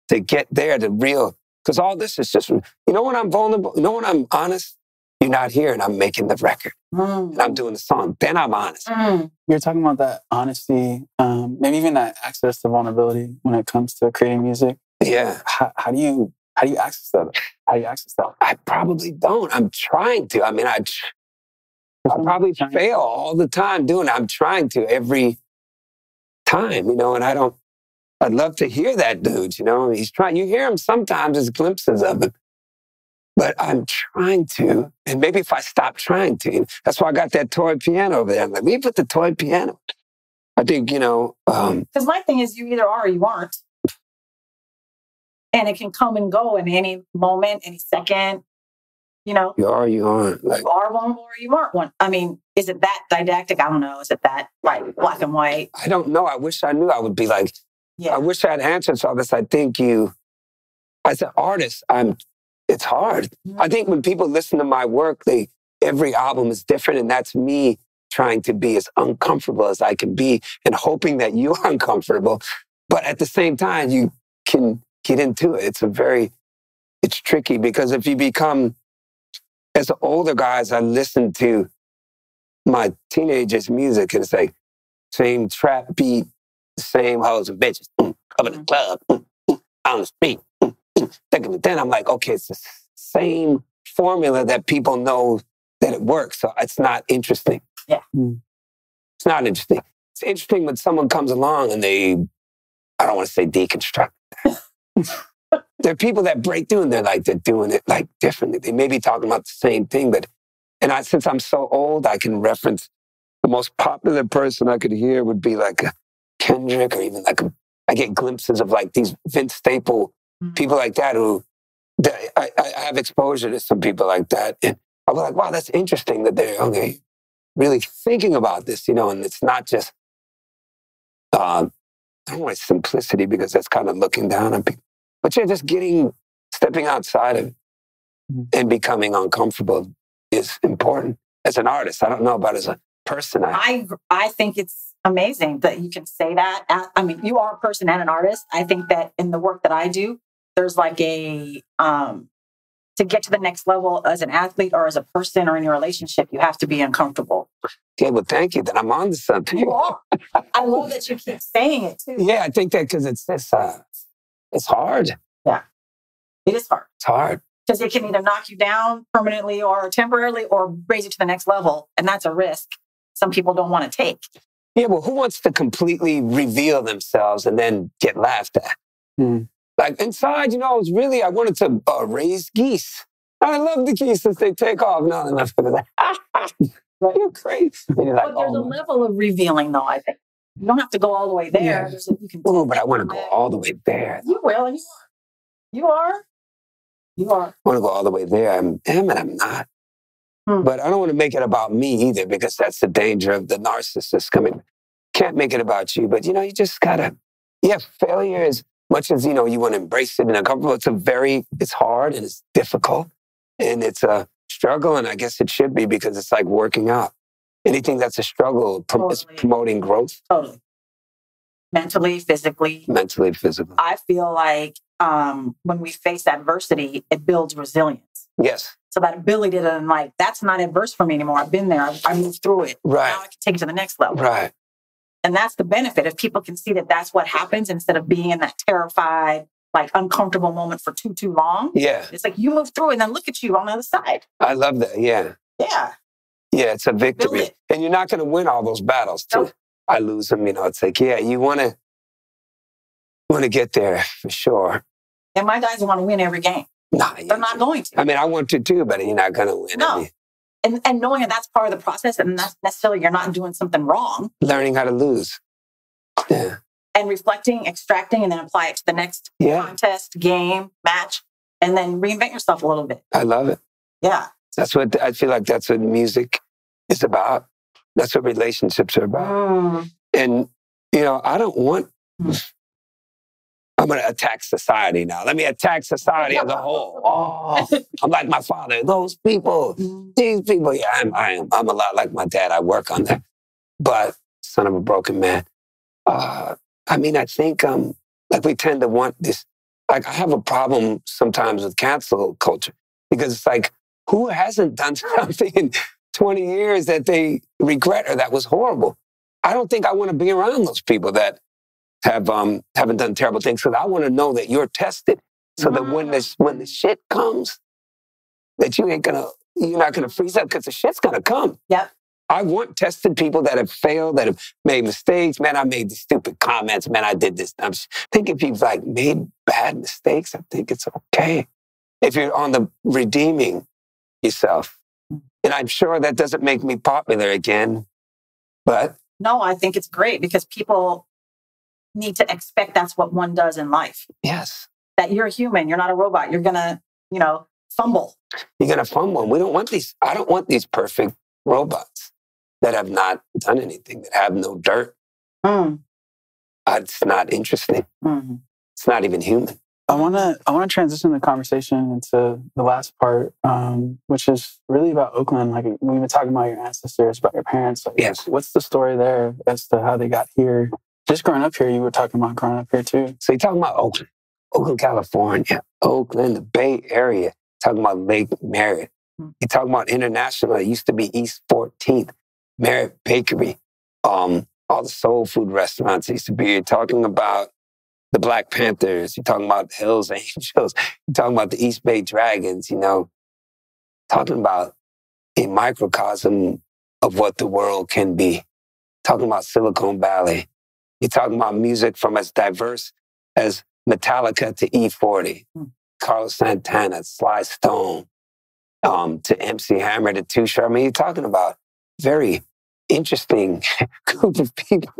to get there, to real. Because all this is just, when I'm vulnerable, when I'm honest, you're not here and I'm making the record. And I'm doing the song. Then I'm honest. You're talking about that honesty, maybe even that access to vulnerability when it comes to creating music. Yeah. How do you access that? How do you access that? I probably don't. I'm trying to. I mean, I probably fail all the time doing it. I'm trying to every time, and I'd love to hear that dude, he's trying. You hear him sometimes as glimpses of him. But I'm trying to, and maybe if I stop trying to, that's why I got that toy piano over there. I'm like, we put the toy piano. I think, because my thing is you either are or you aren't. And it can come and go in any moment, any second, You are or you aren't. You are vulnerable or you aren't one. I mean, is it that didactic? I don't know. Is it that black and white? I don't know. I wish I knew. I would be like, I wish I had answers to all this. I think as an artist, it's hard. I think when people listen to my work, every album is different. And that's me trying to be as uncomfortable as I can be and hoping that you're uncomfortable. But at the same time, you can get into it. It's tricky because if you become, as older guys, I listen to my teenagers' music and it's like same trap beat, same hoes and bitches, up in the club, on the street. Then I'm like, okay, it's the same formula that people know that it works. So it's not interesting. Yeah. It's not interesting. It's interesting when someone comes along and I don't want to say deconstruct. There are people that break through and they're doing it differently. They may be talking about the same thing, but since I'm so old, I can reference the most popular person I could hear would be like a Kendrick or even I get glimpses of these Vince Staple people like that I have exposure to some people like that. And I was like, wow, that's interesting that they're really thinking about this, and it's not just, I don't want simplicity because that's kind of looking down on people, but you're just stepping outside of it and becoming uncomfortable is important. as an artist. I don't know about as a person. I think it's amazing that you can say that. I mean, you are a person and an artist. I think that in the work that I do, there's like a, to get to the next level as an athlete or as a person or in your relationship, you have to be uncomfortable. Okay, well, thank you. Then I'm on to something. You are. I love that you keep saying it too. Yeah, I think that because it's hard. Yeah, it is hard. It's hard. Because it can either knock you down permanently or temporarily or raise you to the next level. And that's a risk some people don't want to take. Yeah, well, who wants to completely reveal themselves and then get laughed at? Like inside, I wanted to raise geese. I love the geese as they take off. No, they're not like, you're crazy. But there's a level of revealing, though, I think. You don't have to go all the way there. Yeah. But I want to go all the way there. You will, and you are. You are. I want to go all the way there. I am and I'm not. But I don't want to make it about me either, because that's the danger of the narcissist coming. Can't make it about you, but you just gotta, failure is much as, you want to embrace it and uncomfortable. It's hard and it's difficult and it's a struggle. And I guess it should be, because it's like working out. Anything that's a struggle is promoting growth. Totally. Mentally, physically. I feel like when we face adversity, it builds resilience. Yes. So that ability to that's not adverse for me anymore. I've been there. I moved through it. Right. Now I can take it to the next level. Right. And that's the benefit. If people can see that that's what happens instead of being in that terrified, uncomfortable moment for too long. Yeah. It's like you move through it and then look at you on the other side. I love that. Yeah. Yeah. Yeah, it's a victory. And you're not going to win all those battles too. Nope. I lose them, it's like, you want to get there for sure. And my guys want to win every game. Nah, they're not going to. I mean, I want to too, but you're not going to win. No. And knowing that that's part of the process and not necessarily you're not doing something wrong. Learning how to lose. Yeah. And reflecting, extracting, and then apply it to the next contest, game, match, and then reinvent yourself a little bit. I love it. Yeah. That's what I feel like that's what music is about. That's what relationships are about. And, I don't want... I'm going to attack society now. Let me attack society as a whole. Oh, I'm like my father. Those people, these people. Yeah, I am. I'm a lot like my dad. I work on that. But son of a broken man. I think we tend to want this. I have a problem sometimes with cancel culture, because it's like, who hasn't done something in 20 years that they regret or that was horrible? I don't think I want to be around those people that haven't done terrible things, because I want to know that you're tested, so that when the shit comes, that you're not gonna freeze up, because the shit's gonna come. Yep. I want tested people that have failed, that have made mistakes. Man, I made these stupid comments. Man, I did this. I think if you've made bad mistakes, I think it's okay. If you're on the redeeming yourself, and I'm sure that doesn't make me popular again, but no, I think it's great, because people need to expect that's what one does in life. Yes. That you're a human. You're not a robot. You're going to, fumble. You're going to fumble. We don't want these. I don't want these perfect robots that have not done anything, that have no dirt. It's not interesting. It's not even human. I want to transition the conversation into the last part, which is really about Oakland. We've been talking about your ancestors, about your parents. Yes. What's the story there as to how they got here? Just growing up here, you were talking about growing up here too. So you're talking about Oakland, California, Oakland, the Bay Area, talking about Lake Merritt. You're talking about international. It used to be East 14th, Merritt Bakery, all the soul food restaurants used to be. You're talking about the Black Panthers. You're talking about the Hells Angels. You're talking about the East Bay Dragons, talking about a microcosm of what the world can be. Talking about Silicon Valley. You're talking about music from as diverse as Metallica to E40, Carlos Santana, Sly Stone, to MC Hammer to Too Short. You're talking about very interesting group of people.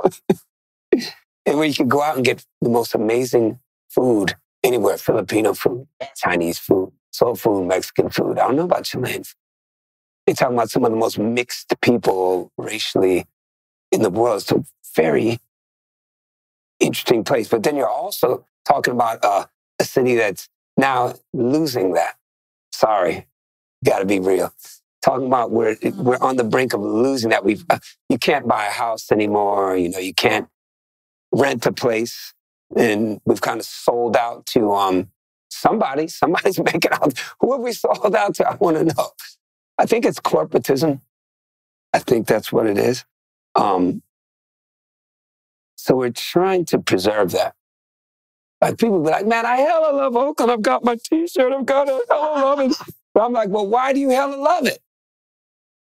And where you could go out and get the most amazing food anywhere: Filipino food, Chinese food, soul food, Mexican food. I don't know about Chilean food. You're talking about some of the most mixed people racially in the world. It's a very interesting place. But then you're also talking about a city that's now losing that. Sorry, got to be real. talking about we're on the brink of losing that. You can't buy a house anymore. You know, you can't rent a place, and we've kind of sold out to somebody's making out. Who have we sold out to? I want to know. I think it's corporatism. I think that's what it is. So we're trying to preserve that. Like people be like, man, I hella love Oakland. I've got my T-shirt. I've got it. I hella love it. But I'm like, well, why do you hella love it?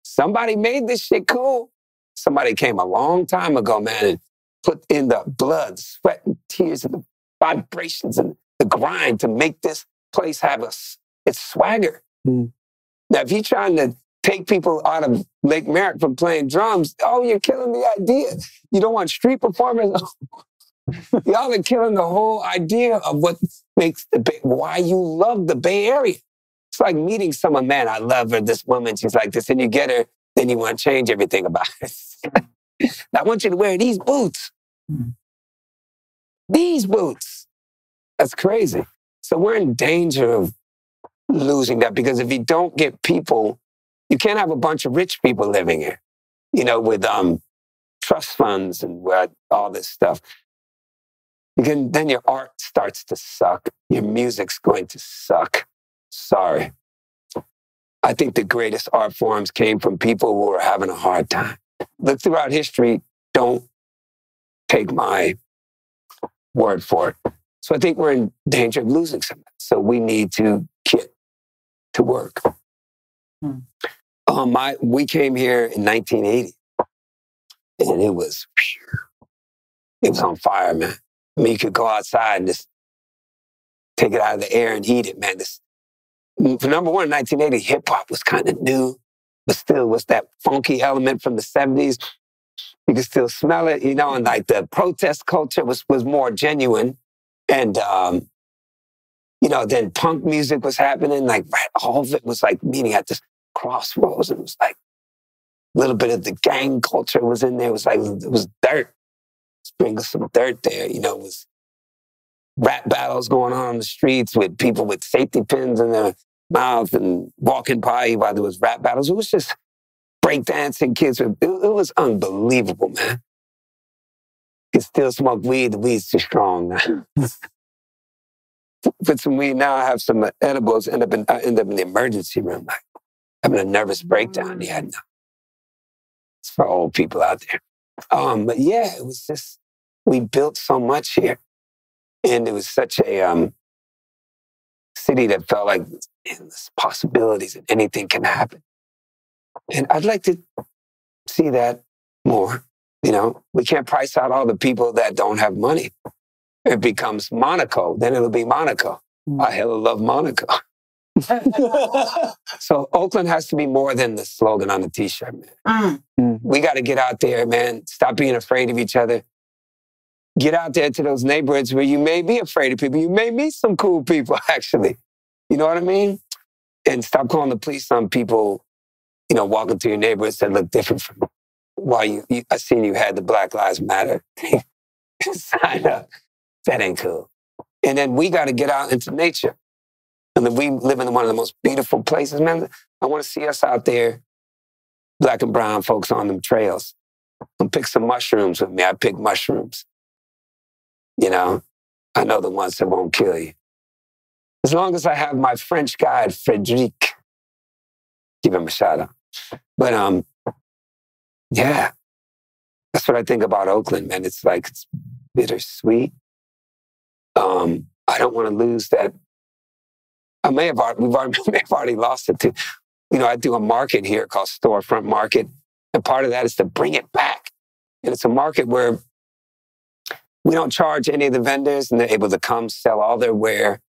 Somebody made this shit cool. Somebody came a long time ago, man, and put in the blood, sweat, and tears, and the vibrations and the grind to make this place have its swagger. Mm. Now, if you're trying to take people out of Lake Merritt from playing drums, you're killing the idea. You don't want street performers. Y'all are killing the whole idea of what makes why you love the Bay Area. It's like meeting someone, man, I love her, this woman, she's like this, and you get her, then you want to change everything about it. I want you to wear these boots. These boots. That's crazy. So we're in danger of losing that, because if you don't get people, you can't have a bunch of rich people living here, you know, with trust funds and all this stuff. Then your art starts to suck. Your music's going to suck. Sorry. I think the greatest art forms came from people who were having a hard time. Look throughout history, don't take my word for it. So I think we're in danger of losing some of that. So we need to get to work. We came here in 1980, and it was on fire, man. I mean, you could go outside and just take it out of the air and eat it, man. For number one, in 1980, hip-hop was kind of new, but still was that funky element from the 70s. You could still smell it, you know, and like the protest culture was more genuine. And, you know, then punk music was happening. Like, all of it was like meeting at this crossroads. And it was like a little bit of the gang culture was in there. It was dirt. Sprinkle some dirt there, you know, it was rap battles going on the streets with people with safety pins in their mouth and walking by you while there was rap battles. It was just breakdancing kids. It was unbelievable, man. You can still smoke weed. The weed's too strong now. Put some weed now, I have some edibles, end up in the emergency room, like having a nervous breakdown. Yeah, no. It's for old people out there. But yeah, it was just, we built so much here. And it was such a city that felt like endless possibilities and anything can happen. And I'd like to see that more. You know, we can't price out all the people that don't have money. It becomes Monaco, then it'll be Monaco. I hella love Monaco. So Oakland has to be more than the slogan on the T-shirt, man. We got to get out there, man. Stop being afraid of each other. Get out there to those neighborhoods where you may be afraid of people. You may meet some cool people, actually. You know what I mean? And stop calling the police on people, you know, walking through your neighborhoods that look different from you. While I seen you had the Black Lives Matter sign up. That ain't cool. And then we got to get out into nature. And then we live in one of the most beautiful places, man. I want to see us out there, black and brown folks on them trails. And pick some mushrooms with me. I pick mushrooms. You know, I know the ones that won't kill you. As long as I have my French guide, Frederic. Give him a shout out. But yeah, that's what I think about Oakland, man. It's like, it's bittersweet. I don't want to lose that. We may have already lost it too. You know, I do a market here called Storefront Market. And part of that is to bring it back. And it's a market where we don't charge any of the vendors, and they're able to come sell all their wear,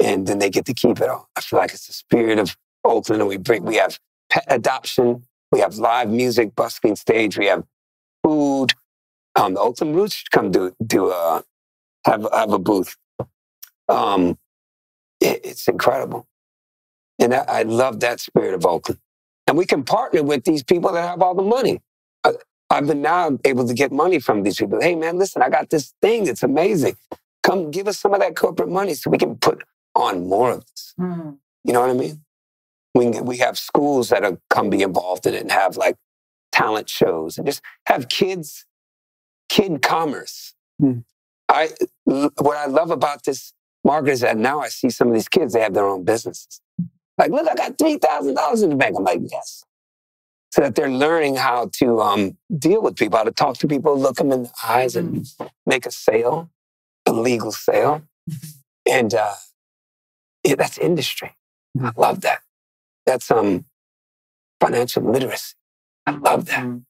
and then they get to keep it all. I feel like it's the spirit of Oakland, and we have pet adoption, we have live music, busking stage, we have food. The Oakland Roots should come have a booth. It's incredible. And I love that spirit of Oakland. And we can partner with these people that have all the money. I've been now able to get money from these people. Hey, man, listen, I got this thing that's amazing. Come give us some of that corporate money so we can put on more of this. You know what I mean? we have schools that are come be involved in it and have like talent shows and just have kid commerce. What I love about this market is that now I see some of these kids, they have their own businesses. Like, look, I got $3,000 in the bank. I'm like, yes. So that they're learning how to deal with people, how to talk to people, look them in the eyes and make a sale, a legal sale. And that's industry. I love that. That's financial literacy. I love that.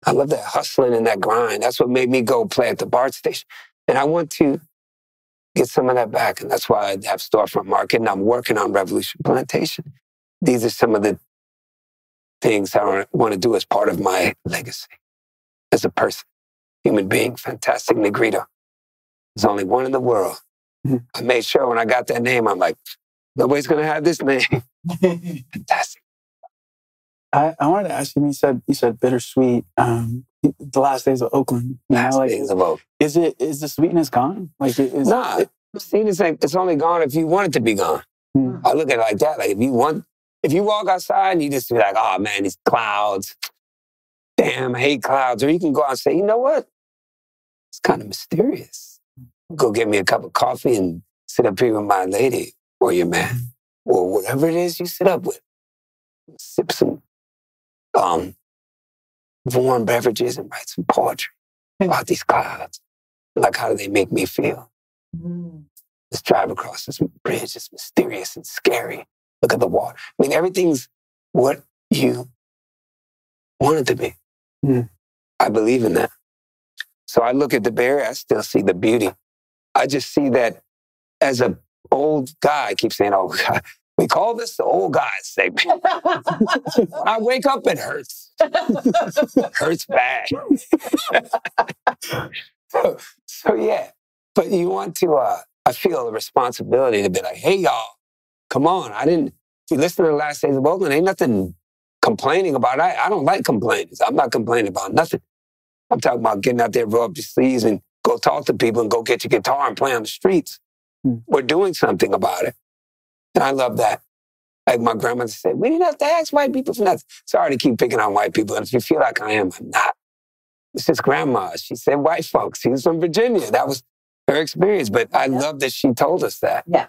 I love that hustling and that grind. That's what made me go play at the BART station. And I want to get some of that back. And that's why I have storefront market and I'm working on Revolution Plantation. These are some of the things I want to do as part of my legacy as a person, human being, fantastic Negrito. There's only one in the world. I made sure when I got that name, I'm like, nobody's going to have this name. Fantastic. I wanted to ask you, you said bittersweet, the last days of Oakland. Last days of Oakland. Is the sweetness gone? Like, nah, sweetness, it's only gone if you want it to be gone. I look at it like that. Like if you walk outside and you just be like, oh man, these clouds, damn, I hate clouds. Or you can go out and say, you know what? It's kind of mysterious. Go get me a cup of coffee and sit up here with my lady or your man or whatever it is you sit up with. Sip some warm beverages and write some poetry about these clouds. Like, how do they make me feel? Let's drive across this bridge. It's mysterious and scary. Look at the water. I mean, everything's what you want it to be. I believe in that. So I look at the Bay Area, I still see the beauty. I just see that as an old guy, I keep saying, oh, God, we call this the old guys segment. When I wake up, it hurts. It hurts bad. so yeah. But you want to, I feel a responsibility to be like, hey, y'all, come on. If you listen to the last days of Oakland, ain't nothing complaining about. I don't like complainers. I'm not complaining about nothing. I'm talking about getting out there, roll up your sleeves and go talk to people and go get your guitar and play on the streets. We're doing something about it. And I love that. Like my grandmother said, we didn't have to ask white people for nothing. Sorry to keep picking on white people. And if you feel like I am, I'm not. It's just grandma. She said white folks. She was from Virginia. That was her experience. But I love that she told us that. Yeah.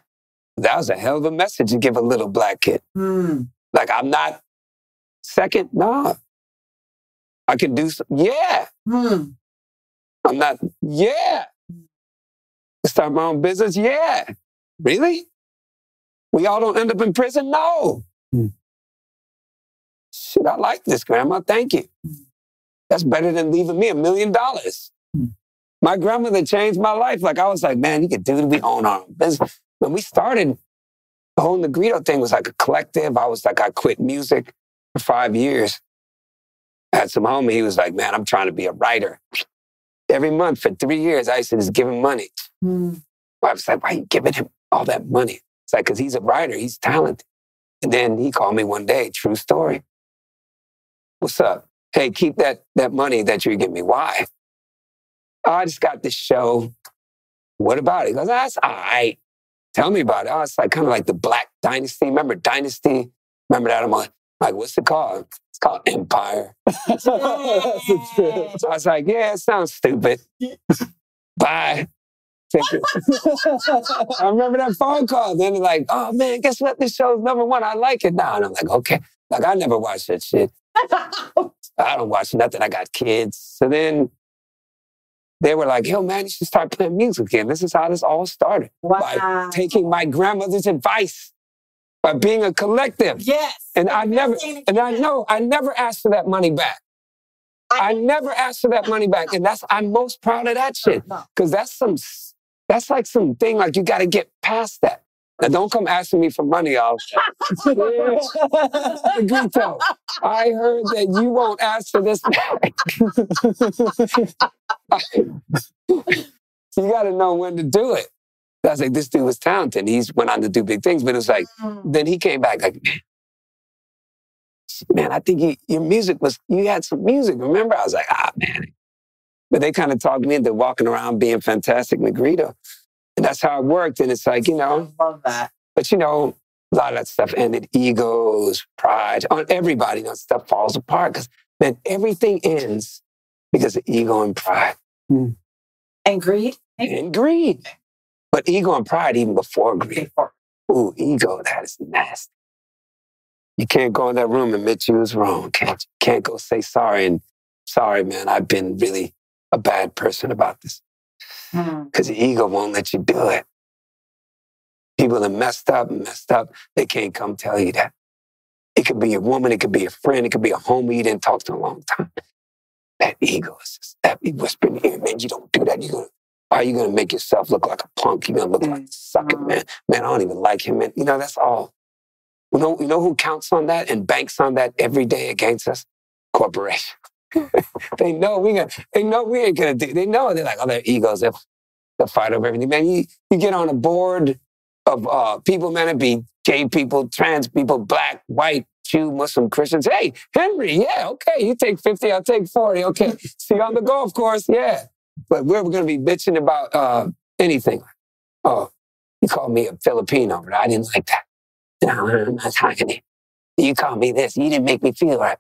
That was a hell of a message to give a little black kid. Like, I'm not second. No. I can do something. Yeah. I'm not. Yeah. Start my own business. Yeah. Really? We all don't end up in prison? No. Shit, I like this, Grandma. Thank you. That's better than leaving me $1 million. My grandmother changed my life. Like, I was like, man, you could do it. We own our own business. When we started, the whole Negrito thing was like a collective. I quit music for 5 years. I had some homie, he was like, man, I'm trying to be a writer. Every month for 3 years, I used to just give him money. I was like, why are you giving him all that money? It's like, because he's a writer, he's talented. And then he called me one day, true story. What's up? Hey, keep that money that you're giving me. Why? Oh, I just got this show. What about it? He goes, that's all right. Tell me about it. Oh, it's like kind of like the Black Dynasty. Remember Dynasty? Remember that? I'm like, what's it called? It's called Empire. So I was like, yeah, it sounds stupid. Bye. I remember that phone call. Then they're like, oh man, guess what? This show's #1. I like it now. And I'm like, okay. Like, I never watched that shit. I don't watch nothing. I got kids. So then they were like, yo, man, you should start playing music again. This is how this all started. Wow. By taking my grandmother's advice, by being a collective. Yes. And I never asked for that money back. I never asked for that money back. And I'm most proud of that shit. Because that's like something like you got to get past that. Now, don't come asking me for money, y'all. Negrito, I heard that you won't ask for this back. So you got to know when to do it. I was like, this dude was talented. He went on to do big things, but it was like, then he came back like, man, I think your music you had some music, remember? I was like, man. But they kind of talked me into walking around being fantastic Negrito. And that's how it worked. And it's like, I love that. But a lot of that stuff ended. Egos, pride, on everybody, stuff falls apart because, man, everything ends because of ego and pride. And greed? And greed. But ego and pride even before greed. Ooh, ego, that is nasty. You can't go in that room and admit you was wrong. Can't go say sorry and sorry, man, I've been really a bad person about this. Because the ego won't let you do it. People that messed up, they can't come tell you that. It could be a woman, it could be a friend, it could be a homie you didn't talk to in a long time. That ego is just, that be whispering in your ear, man, you don't do that. Are you going to make yourself look like a punk? You're going to look like a sucker, man. Man, I don't even like him, man. That's all. You know who counts on that and banks on that every day against us? Corporation. They know we ain't gonna do. They know they're like, their egos. They'll fight over everything, man. You get on a board of people, man. It be gay people, trans people, black, white, Jew, Muslim, Christians. Hey, Henry, yeah, okay. You take 50, I'll take 40. Okay, see you on the golf course, yeah. But we're gonna be bitching about anything. Oh, you called me a Filipino, but I didn't like that. No, I'm not talking to you. You called me this. You didn't make me feel right.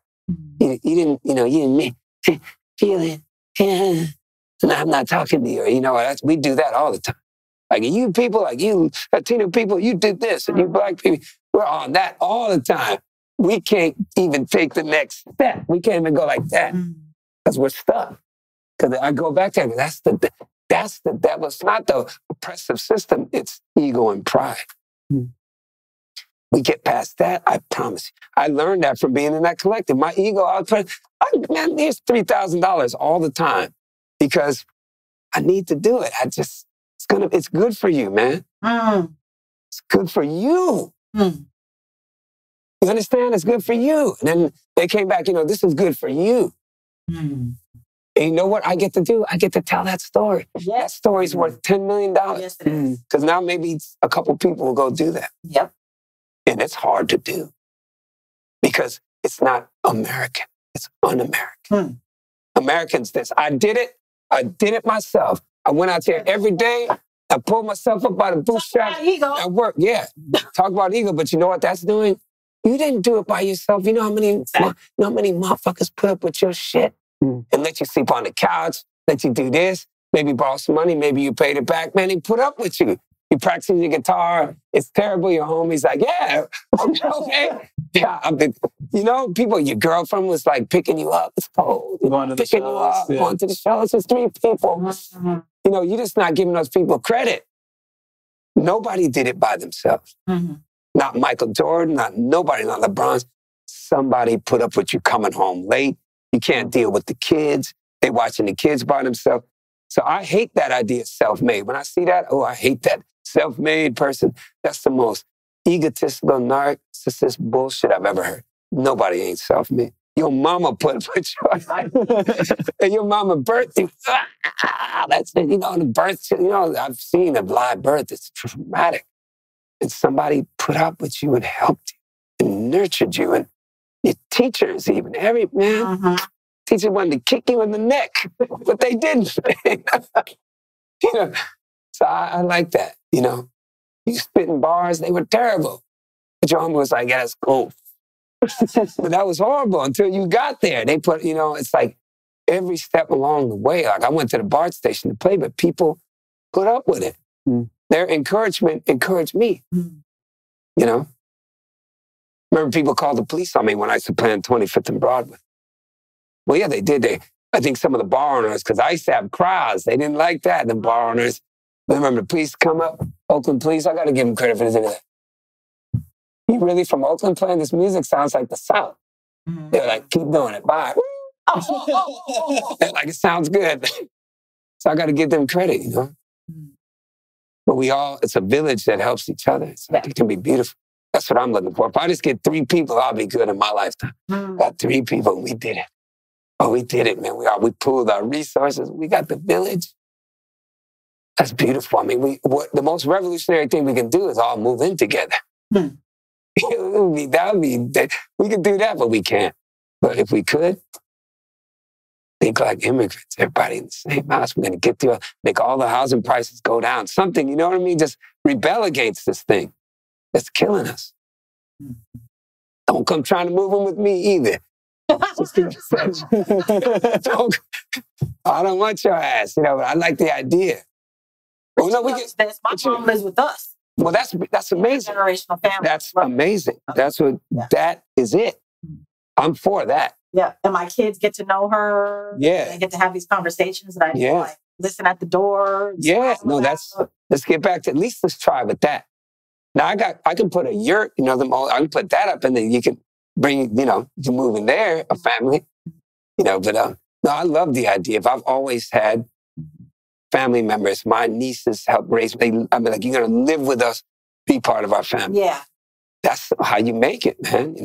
You didn't make me feel it. Yeah. And I'm not talking to you. We do that all the time. Like you people, like you Latino people, you did this, and you black people, we're on that all the time. We can't even take the next step. We can't even go like that because we're stuck. Because I go back there, that's the devil. It's not the oppressive system. It's ego and pride. We get past that, I promise you. I learned that from being in that collective. My ego, man, here's $3,000 all the time because I need to do it. It's good for you, man. It's good for you. You understand? It's good for you. And then they came back, this is good for you. And you know what I get to do? I get to tell that story. Yes. That story's worth $10 million. Yes, it is. Because now maybe a couple people will go do that. Yep. And it's hard to do because it's not American. It's un-American. Americans, I did it myself. I went out there every day. I pulled myself up by the bootstraps. I worked, yeah. Talk about ego, but you know what that's doing? You didn't do it by yourself. You know how many motherfuckers put up with your shit and let you sleep on the couch, let you do this, maybe borrow some money, maybe you paid it back. Man, they put up with you. You practicing your guitar. It's terrible. Your homie's like, yeah, okay. Yeah, people, your girlfriend was like picking you up. It's cold. Going to the picking shows. you up, going to the shows. It's 3 people. You're just not giving those people credit. Nobody did it by themselves. Not Michael Jordan, not nobody, not LeBron. Somebody put up with you coming home late. You can't deal with the kids. They watching the kids by themselves. So I hate that idea of self-made. When I see that, I hate that. Self-made person, that's the most egotistical, narcissist bullshit I've ever heard. Nobody ain't self-made. Your mama put you and your mama birthed you. That's it. The birth, I've seen a live birth. It's traumatic. And somebody put up with you and helped you and nurtured you. And your teachers even, teacher wanted to kick you in the neck, but they didn't. So I like that, You spitting bars, they were terrible. But your homie was like, yeah, that's cool. But that was horrible until you got there. They put, it's like every step along the way. Like I went to the BART station to play, but people put up with it. Their encouragement encouraged me, Remember people called the police on me when I used to play on 25th and Broadway. Well, yeah, they did. I think some of the bar owners, because I used to have crowds, they didn't like that, the bar owners. Remember the police come up, Oakland police, I got to give them credit for this. You really from Oakland playing this music sounds like the South. They're like, keep doing it, bye. They're like, it sounds good. So I got to give them credit, But it's a village that helps each other. It can be beautiful. That's what I'm looking for. If I just get 3 people, I'll be good in my lifetime. Got 3 people, and we did it. Oh, we did it, man. We pooled our resources. We got the village. That's beautiful. I mean, the most revolutionary thing we can do is all move in together. We can do that, but we can't. But if we could, think like immigrants, everybody in the same house. We're going to make all the housing prices go down. Something, you know what I mean? Just rebel against this thing that's killing us. Don't come trying to move them with me either. I don't want your ass, but I like the idea. Richie loves this. My mom lives with us. Well, that's amazing. Generational family. That's amazing. That is it. I'm for that. Yeah, and my kids get to know her. Yeah. They get to have these conversations and I listen at the door. Yeah, no, let's get back to, at least let's try with that. Now I can put a yurt, I can put that up and then you can bring, you can move in there, a family, but no, I love the idea. If I've always had family members, my nieces help raise me. I'm like, you're going to live with us, be part of our family. Yeah. That's how you make it, man,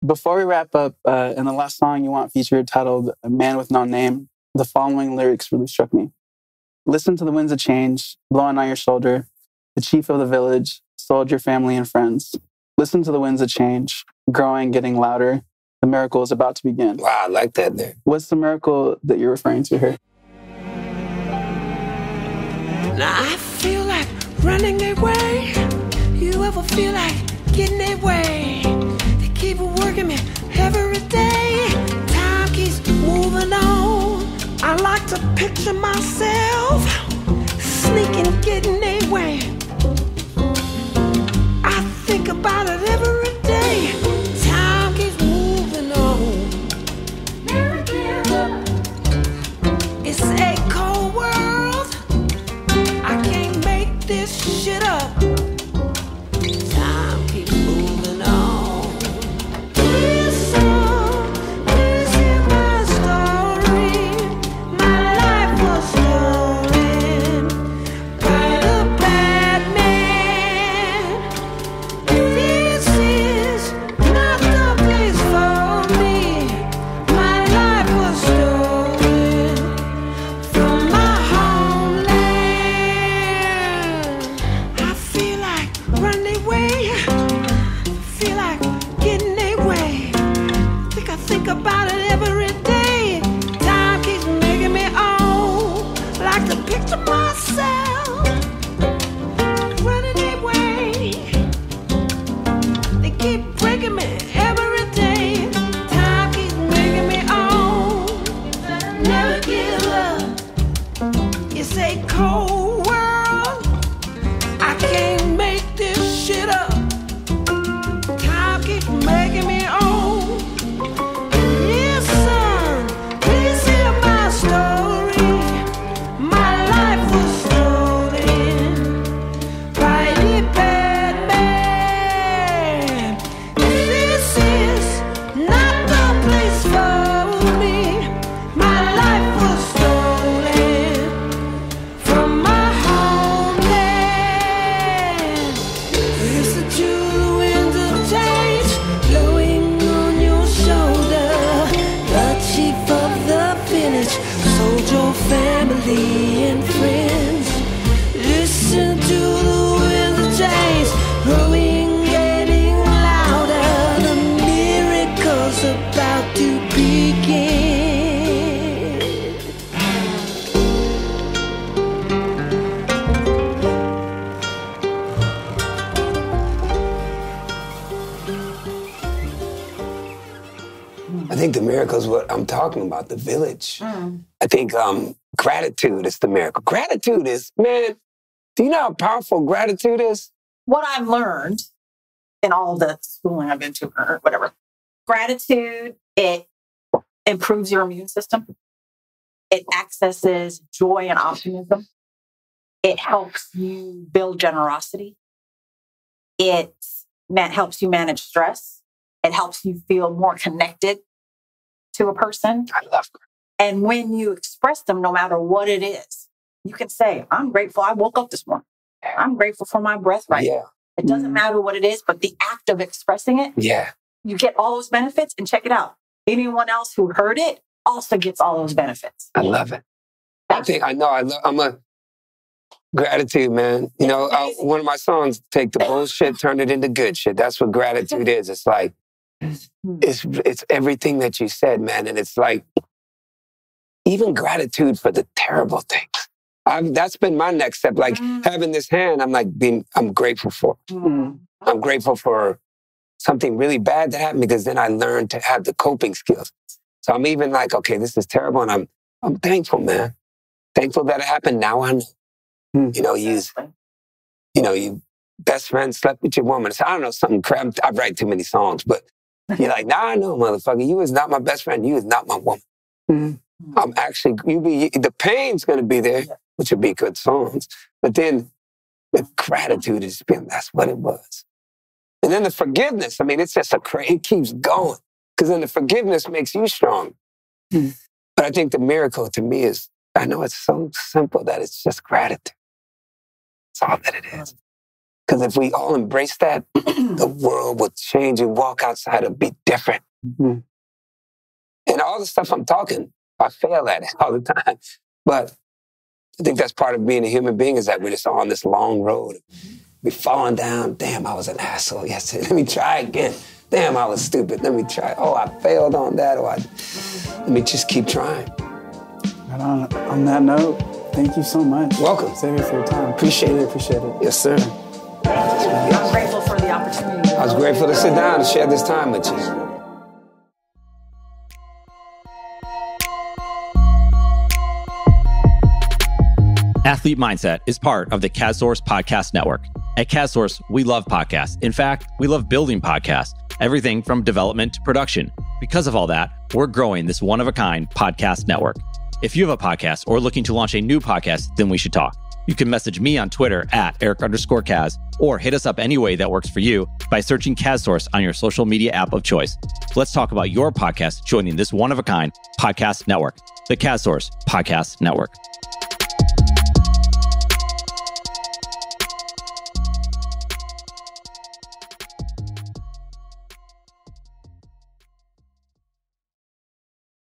Before we wrap up, in the last song you want featured titled "A Man with No Name," the following lyrics really struck me. Listen to the winds of change, blowing on your shoulder, the chief of the village, sold your family and friends. Listen to the winds of change, growing, getting louder. The miracle is about to begin. Wow, I like that there. What's the miracle that you're referring to here? Now I feel like running away. You ever feel like getting away? They keep working me every day. Time keeps moving on. I like to picture myself sneaking, getting away. I think about it every day. Time keeps moving on. Never give up. It's a cold world. I can't make this shit up. Time keeps moving on. Listen, please hear my story. My life was stolen by the bad man. This is not the place for me. My life was stolen from my homeland. I feel like running away. I feel like getting away. I think about it every day. Time keeps making me old. I like to picture myself running away. They keep breaking me every day. Time keeps making me old. Never give up. It's a cold world. I can't make this shit up. Time keeps making me old. Listen, please hear my story. My life was stolen by the bad man. This is not the place for me. My life was stolen from my homeland. Listen to the winds of change blowing on your shoulder. The chief of the village sold your family and friends. Listen to the winds of change growing, getting louder. The miracle's about to begin. I think the miracle is what I'm talking about, the village. I think gratitude is the miracle. Gratitude is, man, do you know how powerful gratitude is? What I've learned in all the schooling I've been to or whatever, gratitude, it improves your immune system. It accesses joy and optimism. It helps you build generosity. It helps you manage stress. It helps you feel more connected to a person. I love gratitude. And when you express them, no matter what it is, you can say, I'm grateful I woke up this morning. I'm grateful for my breath right now. It doesn't matter what it is, but the act of expressing it, you get all those benefits. And check it out. Anyone else who heard it also gets all those benefits. I love it. I'm a gratitude, man. One of my songs, take the bullshit, turn it into good shit. That's what gratitude is. It's like, it's everything that you said, man. And it's like, even gratitude for the terrible things. That's been my next step. Like having this hand, I'm grateful for. I'm grateful for something really bad that happened because then I learned to have the coping skills. So I'm even like, okay, this is terrible. And I'm thankful, man. Thankful that it happened. Now I know. You best friend slept with your woman. So I don't know, something crap. I write too many songs, but you're like, now I know, motherfucker. You is not my best friend. You is not my woman. Mm-hmm. I'm actually, the pain's going to be there, which would be good songs. But then the gratitude is being, that's what it was. And then the forgiveness, I mean, it's just it keeps going. Because then the forgiveness makes you strong. Mm-hmm. But I think the miracle to me is, I know it's so simple that it's just gratitude. That's all that it is. Because if we all embrace that, the world will change and walk outside and be different. Mm-hmm. And all the stuff I'm talking, I fail at it all the time. But I think that's part of being a human being is that we're just on this long road. We're falling down. Damn, I was an asshole yesterday. Let me try again. Damn, I was stupid. Let me try. Oh, I failed on that. Let me just keep trying. And on that note, thank you so much. Welcome. Xavier, for your time. Appreciate it. Yes, sir. I'm grateful for the opportunity. I was grateful to sit down and share this time with you. Athlete Mindset is part of the CADSource Podcast Network. At CADSource, we love podcasts. In fact, we love building podcasts, everything from development to production. Because of all that, we're growing this one-of-a-kind podcast network. If you have a podcast or looking to launch a new podcast, then we should talk. You can message me on Twitter at Eric_Kaz or hit us up any way that works for you by searching CADSource on your social media app of choice. Let's talk about your podcast joining this one-of-a-kind podcast network, the CADSource Podcast Network.